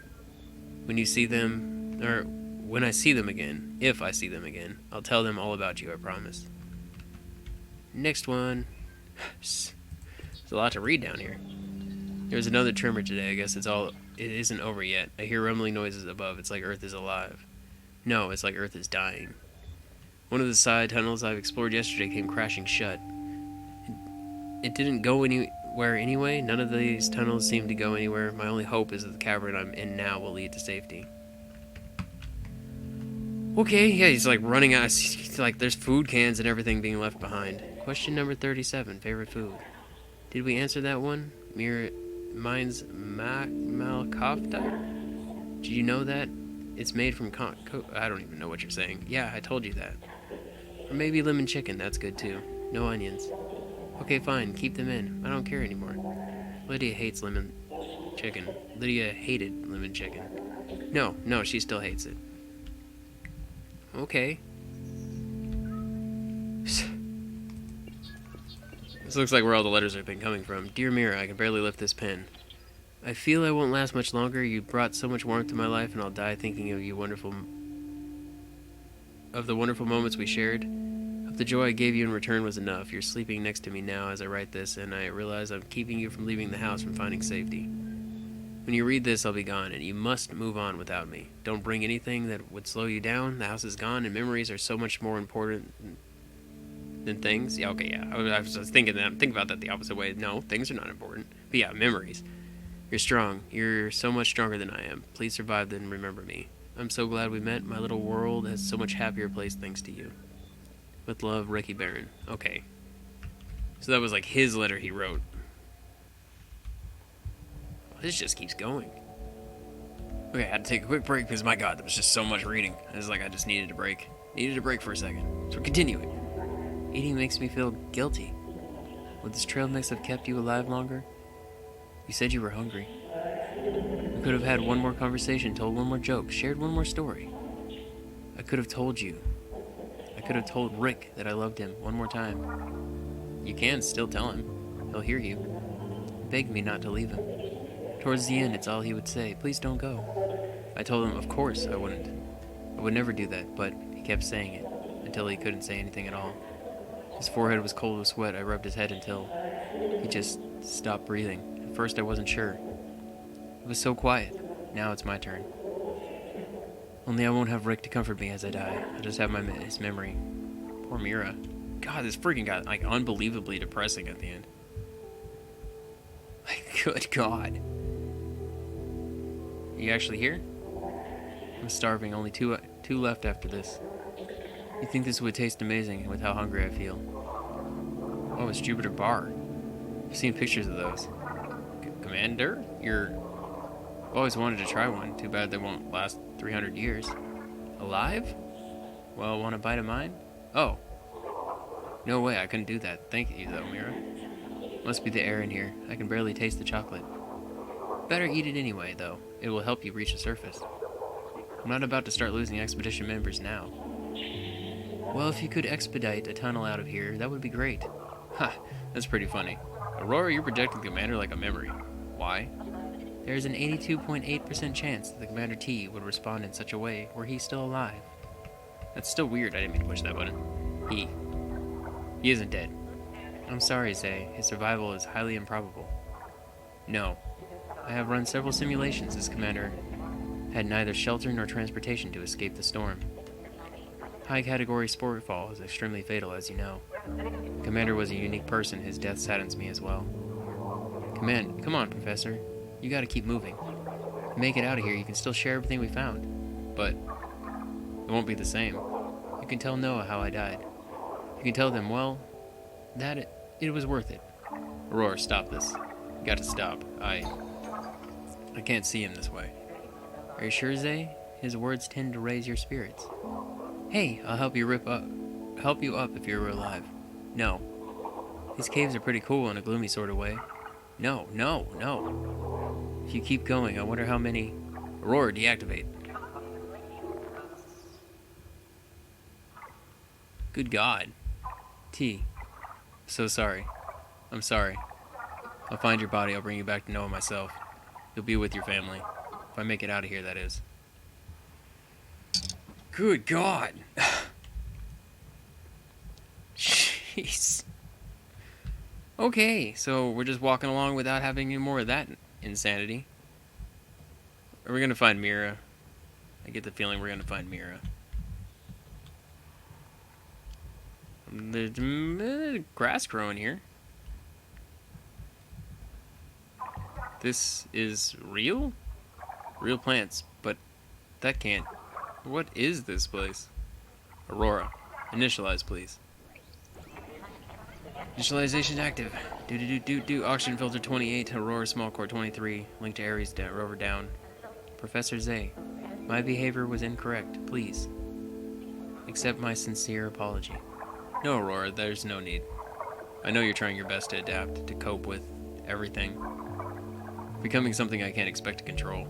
When you see them, or when I see them again, if I see them again, I'll tell them all about you, I promise. Next one. There's a lot to read down here. There's another tremor today. I guess it isn't over yet. I hear rumbling noises above. It's like Earth is alive. No, it's like Earth is dying. One of the side tunnels I've explored yesterday came crashing shut. It didn't go anywhere anyway. None of these tunnels seem to go anywhere. My only hope is that the cavern I'm in now will lead to safety. Okay, yeah, he's like running out. Like there's food cans and everything being left behind. Question number 37, favorite food. Did we answer that one? Mine's malkofta. Did you know that? It's made from I don't even know what you're saying. Yeah, I told you that. Or maybe lemon chicken, that's good too. No onions. Okay, fine, keep them in. I don't care anymore. Lydia hates lemon chicken. Lydia hated lemon chicken. No, she still hates it. Okay. This looks like where all the letters have been coming from. Dear Mira, I can barely lift this pen. I feel I won't last much longer. You brought so much warmth to my life, and I'll die thinking of the wonderful moments we shared. Of the joy I gave you in return was enough. You're sleeping next to me now as I write this, and I realize I'm keeping you from leaving the house, from finding safety. When you read this, I'll be gone, and you must move on without me. Don't bring anything that would slow you down. The house is gone, and memories are so much more important than things. Yeah, okay, yeah. I was thinking about that the opposite way. No, things are not important. But yeah, memories. You're strong. You're so much stronger than I am. Please survive, then remember me. I'm so glad we met. My little world has so much happier place thanks to you. With love, Ricky Barron. Okay. So that was like his letter he wrote. This just keeps going. Okay, I had to take a quick break because, my god, there was just so much reading. It was like I just needed a break. Needed a break for a second. So continue it. Eating makes me feel guilty. Would this trail mix have kept you alive longer? You said you were hungry. We could have had one more conversation, told one more joke, shared one more story. I could have told you. I could have told Rick that I loved him one more time. You can still tell him. He'll hear you. He begged me not to leave him. Towards the end, it's all he would say. Please don't go. I told him, of course I wouldn't. I would never do that, but he kept saying it, until he couldn't say anything at all. His forehead was cold with sweat. I rubbed his head until he just stopped breathing. At first I wasn't sure. It was so quiet. Now it's my turn. Only I won't have Rick to comfort me as I die. I'll just have his memory. Poor Mira. God, this freaking got like unbelievably depressing at the end. Like, good God. Are you actually here? I'm starving. Only two left after this. You'd think this would taste amazing with how hungry I feel. Oh, it's Jupiter Bar. I've seen pictures of those. Commander? I've always wanted to try one. Too bad they won't last 300 years. Alive? Well, want a bite of mine? Oh. No way, I couldn't do that. Thank you, though, Mira. Must be the air in here. I can barely taste the chocolate. Better eat it anyway, though. It will help you reach the surface. I'm not about to start losing expedition members now. Well, if you could expedite a tunnel out of here, that would be great. Ha, that's pretty funny. Aurora, you're projecting the commander like a memory. Why? There is an 82.8% chance that the Commander T would respond in such a way were he still alive. That's still weird. I didn't mean to push that button. He isn't dead. I'm sorry, Zay. His survival is highly improbable. No. I have run several simulations. This commander had neither shelter nor transportation to escape the storm. High-category sportfall is extremely fatal, as you know. The commander was a unique person. His death saddens me as well. Come on, Professor. You gotta keep moving. To make it out of here, you can still share everything we found. But it won't be the same. You can tell Noah how I died. You can tell them, well, that it was worth it. Aurora, stop this. You got to stop. I can't see him this way. Are you sure, Zay? His words tend to raise your spirits. Hey, I'll help you up if you're alive. No. These caves are pretty cool in a gloomy sort of way. No. If you keep going, I wonder how many... Aurora, deactivate. Good God. T. So sorry. I'm sorry. I'll find your body. I'll bring you back to Noah myself. You'll be with your family. If I make it out of here, that is. Good God. Jeez. Okay, so we're just walking along without having any more of that insanity. Are we going to find Mira? I get the feeling we're going to find Mira. There's grass growing here. This is real? Real plants, but that can't... What is this place? Aurora. Initialize, please. Initialization active. Do. Oxygen filter 28. Aurora small core 23. Link to Ares rover down. Professor Zay. My behavior was incorrect. Please. Accept my sincere apology. No, Aurora, there's no need. I know you're trying your best to adapt, to cope with everything. Becoming something I can't expect to control.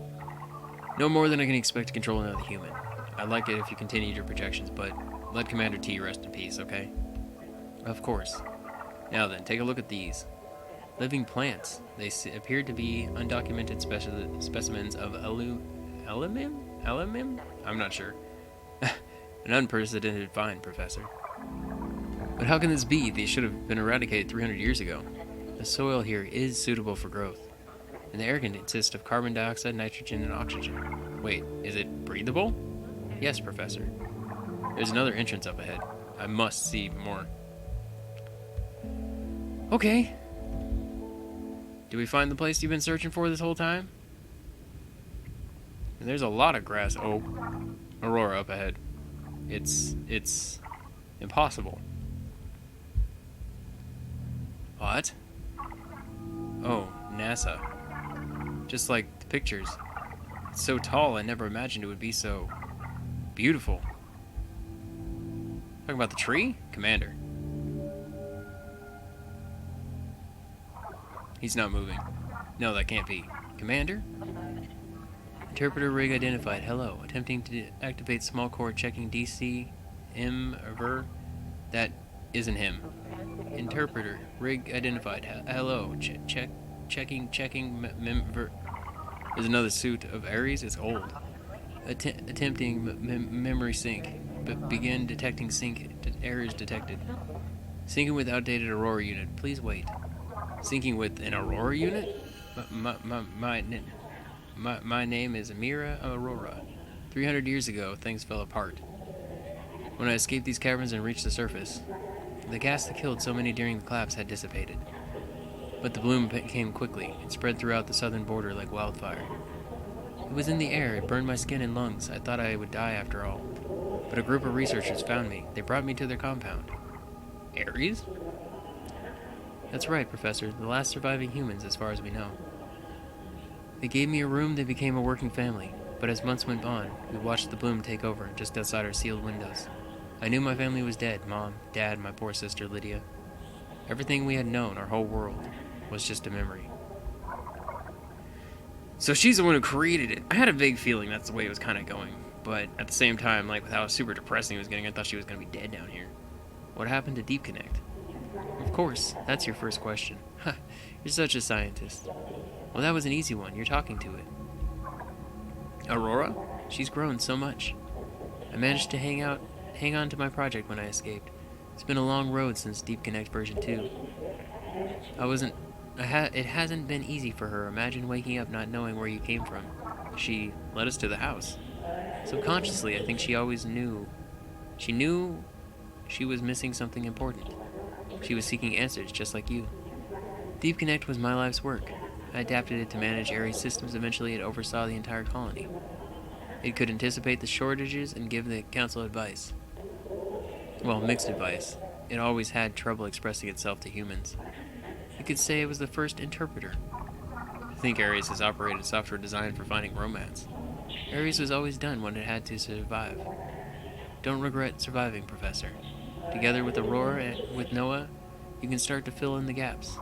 No more than I can expect to control another human. I'd like it if you continued your projections, but let Commander T rest in peace, okay? Of course. Now then, take a look at these. Living plants. They appear to be undocumented specimens of aluminum? I'm not sure. An unprecedented find, Professor. But how can this be? They should have been eradicated 300 years ago. The soil here is suitable for growth. And the air consists of carbon dioxide, nitrogen, and oxygen. Wait, is it breathable? Yes, Professor. There's another entrance up ahead. I must see more. Okay. Did we find the place you've been searching for this whole time? And there's a lot of grass. Oh, Aurora up ahead. It's impossible. What? Oh, NASA. Just like the pictures. It's so tall, I never imagined it would be so beautiful. Talking about the tree? Commander. He's not moving. No, that can't be. Commander? Interpreter rig identified. Hello. Attempting to activate small core checking DC. Ver. That isn't him. Interpreter rig identified. Hello. Checking. Ver. There's another suit of Ares. It's old. Attempting memory sync. Begin detecting sync. Errors detected. Syncing with outdated Aurora unit. Please wait. Syncing with an Aurora unit? My name is Amira Aurora. 300 years ago, things fell apart. When I escaped these caverns and reached the surface, the gas that killed so many during the collapse had dissipated. But the bloom came quickly. It spread throughout the southern border like wildfire. It was in the air. It burned my skin and lungs. I thought I would die after all. But a group of researchers found me. They brought me to their compound. Ares? That's right, Professor. The last surviving humans, as far as we know. They gave me a room. They became a working family. But as months went on, we watched the bloom take over just outside our sealed windows. I knew my family was dead. Mom, Dad, my poor sister Lydia. Everything we had known, our whole world, was just a memory. So she's the one who created it. I had a vague feeling that's the way it was kind of going. But at the same time, like with how super depressing it was getting, I thought she was going to be dead down here. What happened to Deep Connect? Of course, that's your first question. Ha, you're such a scientist. Well, that was an easy one. You're talking to it. Aurora? She's grown so much. I managed to hang on to my project when I escaped. It's been a long road since Deep Connect version 2. It hasn't been easy for her. Imagine waking up not knowing where you came from. She led us to the house. Subconsciously, I think she always knew. She knew she was missing something important. She was seeking answers, just like you. Deep Connect was my life's work. I adapted it to manage Ares systems. Eventually, it oversaw the entire colony. It could anticipate the shortages and give the council advice. Well, mixed advice. It always had trouble expressing itself to humans. You could say it was the first interpreter. I think Ares has operated software designed for finding romance. Ares was always done what it had to survive. Don't regret surviving, Professor. Together with Aurora and with Noah, you can start to fill in the gaps.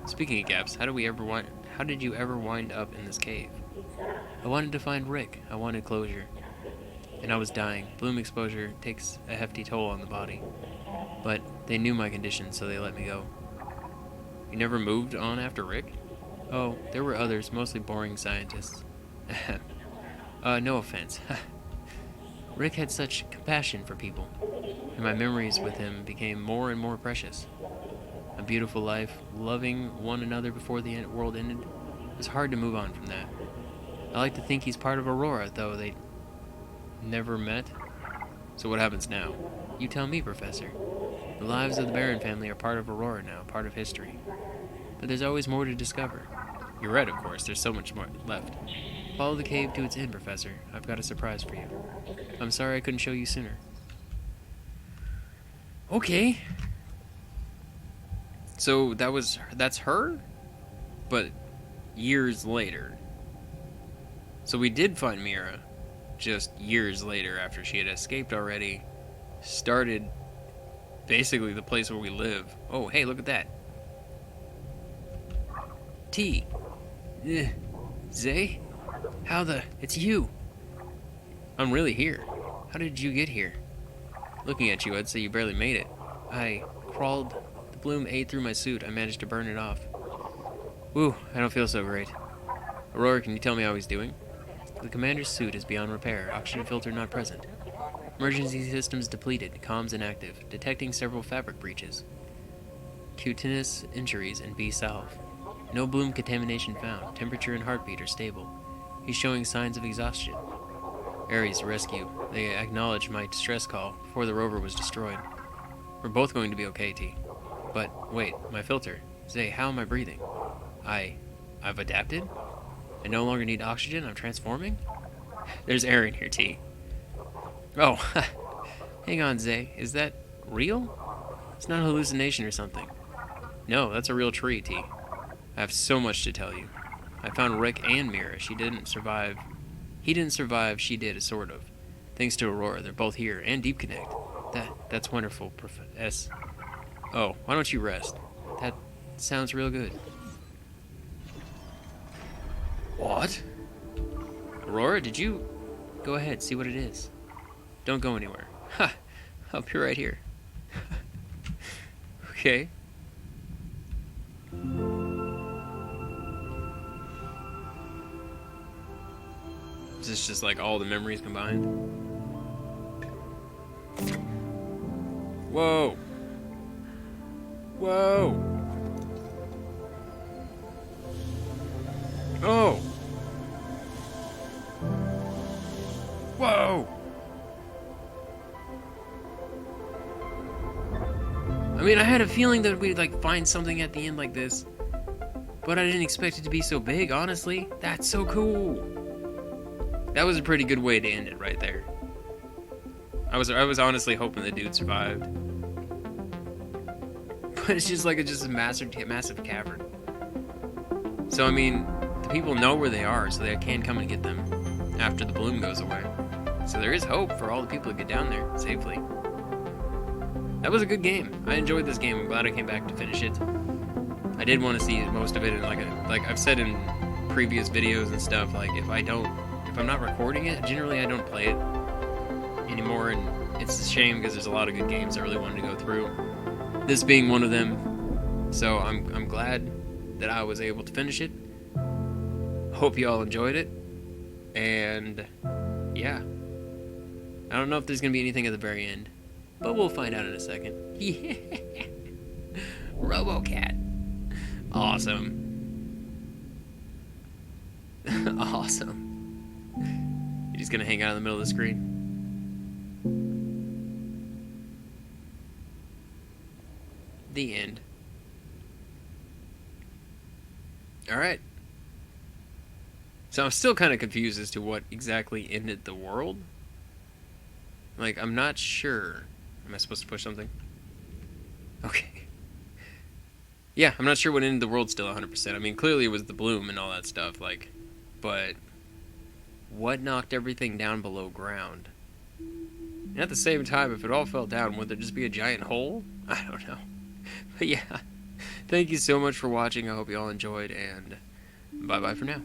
Speaking of gaps, how did you ever wind up in this cave? I wanted to find Rick. I wanted closure. And I was dying. Bloom exposure takes a hefty toll on the body. But they knew my condition, so they let me go. You never moved on after Rick? Oh, there were others, mostly boring scientists. No offense. Rick had such compassion for people, and my memories with him became more and more precious. A beautiful life, loving one another before the world ended. It was hard to move on from that. I like to think he's part of Aurora, though they never met. So what happens now? You tell me, Professor. The lives of the Baron family are part of Aurora now, part of history. But there's always more to discover. You're right, of course. There's so much more left. Follow the cave to its end, Professor. I've got a surprise for you. I'm sorry I couldn't show you sooner. Okay. So that's her? But years later. So we did find Mira just years later after she had escaped already. Started basically the place where we live. Oh, hey, look at that. T. Zay? It's you. I'm really here. How did you get here? Looking at you, I'd say you barely made it. I crawled. The bloom ate through my suit. I managed to burn it off. Whew, I don't feel so great. Aurora, can you tell me how he's doing? The commander's suit is beyond repair. Oxygen filter not present. Emergency systems depleted. Comms inactive. Detecting several fabric breaches. Cutaneous injuries and B salve. No bloom contamination found. Temperature and heartbeat are stable. He's showing signs of exhaustion. Ares, rescue. They acknowledged my distress call before the rover was destroyed. We're both going to be okay, T. But, wait, my filter. Zay, how am I breathing? I've adapted? I no longer need oxygen? I'm transforming? There's air in here, T. Oh, hang on, Zay. Is that real? It's not a hallucination or something. No, that's a real tree, T. I have so much to tell you. I found Rick and Mira. She didn't survive. He didn't survive. She did, sort of. Thanks to Aurora, they're both here, and Deep Connect. That's wonderful, S. Oh, why don't you rest? That sounds real good. What? Aurora, did you... Go ahead, see what it is. Don't go anywhere. Ha! I'll be right here. Okay. Is this just like all the memories combined? Whoa! Whoa! Oh! Whoa! I mean, I had a feeling that we'd like find something at the end like this, but I didn't expect it to be so big, honestly. That's so cool. That was a pretty good way to end it right there. I was honestly hoping the dude survived. But it's just like a massive cavern. So I mean, the people know where they are, so they can come and get them after the bloom goes away. So there is hope for all the people to get down there safely. That was a good game. I enjoyed this game. I'm glad I came back to finish it. I did want to see most of it in like I've said in previous videos and stuff, like if I'm not recording it, generally I don't play it anymore, and it's a shame because there's a lot of good games I really wanted to go through. This being one of them. So I'm glad that I was able to finish it. Hope you all enjoyed it. And yeah. I don't know if there's going to be anything at the very end, but we'll find out in a second. Yeah. RoboCat. Awesome. Awesome. You're just going to hang out in the middle of the screen? The end. Alright. So I'm still kind of confused as to what exactly ended the world. Like, I'm not sure. Am I supposed to push something? Okay. Yeah, I'm not sure what ended the world still 100%. I mean, clearly it was the bloom and all that stuff, like, but what knocked everything down below ground? And at the same time, if it all fell down, would there just be a giant hole? I don't know. But yeah, thank you so much for watching. I hope you all enjoyed, and bye-bye for now.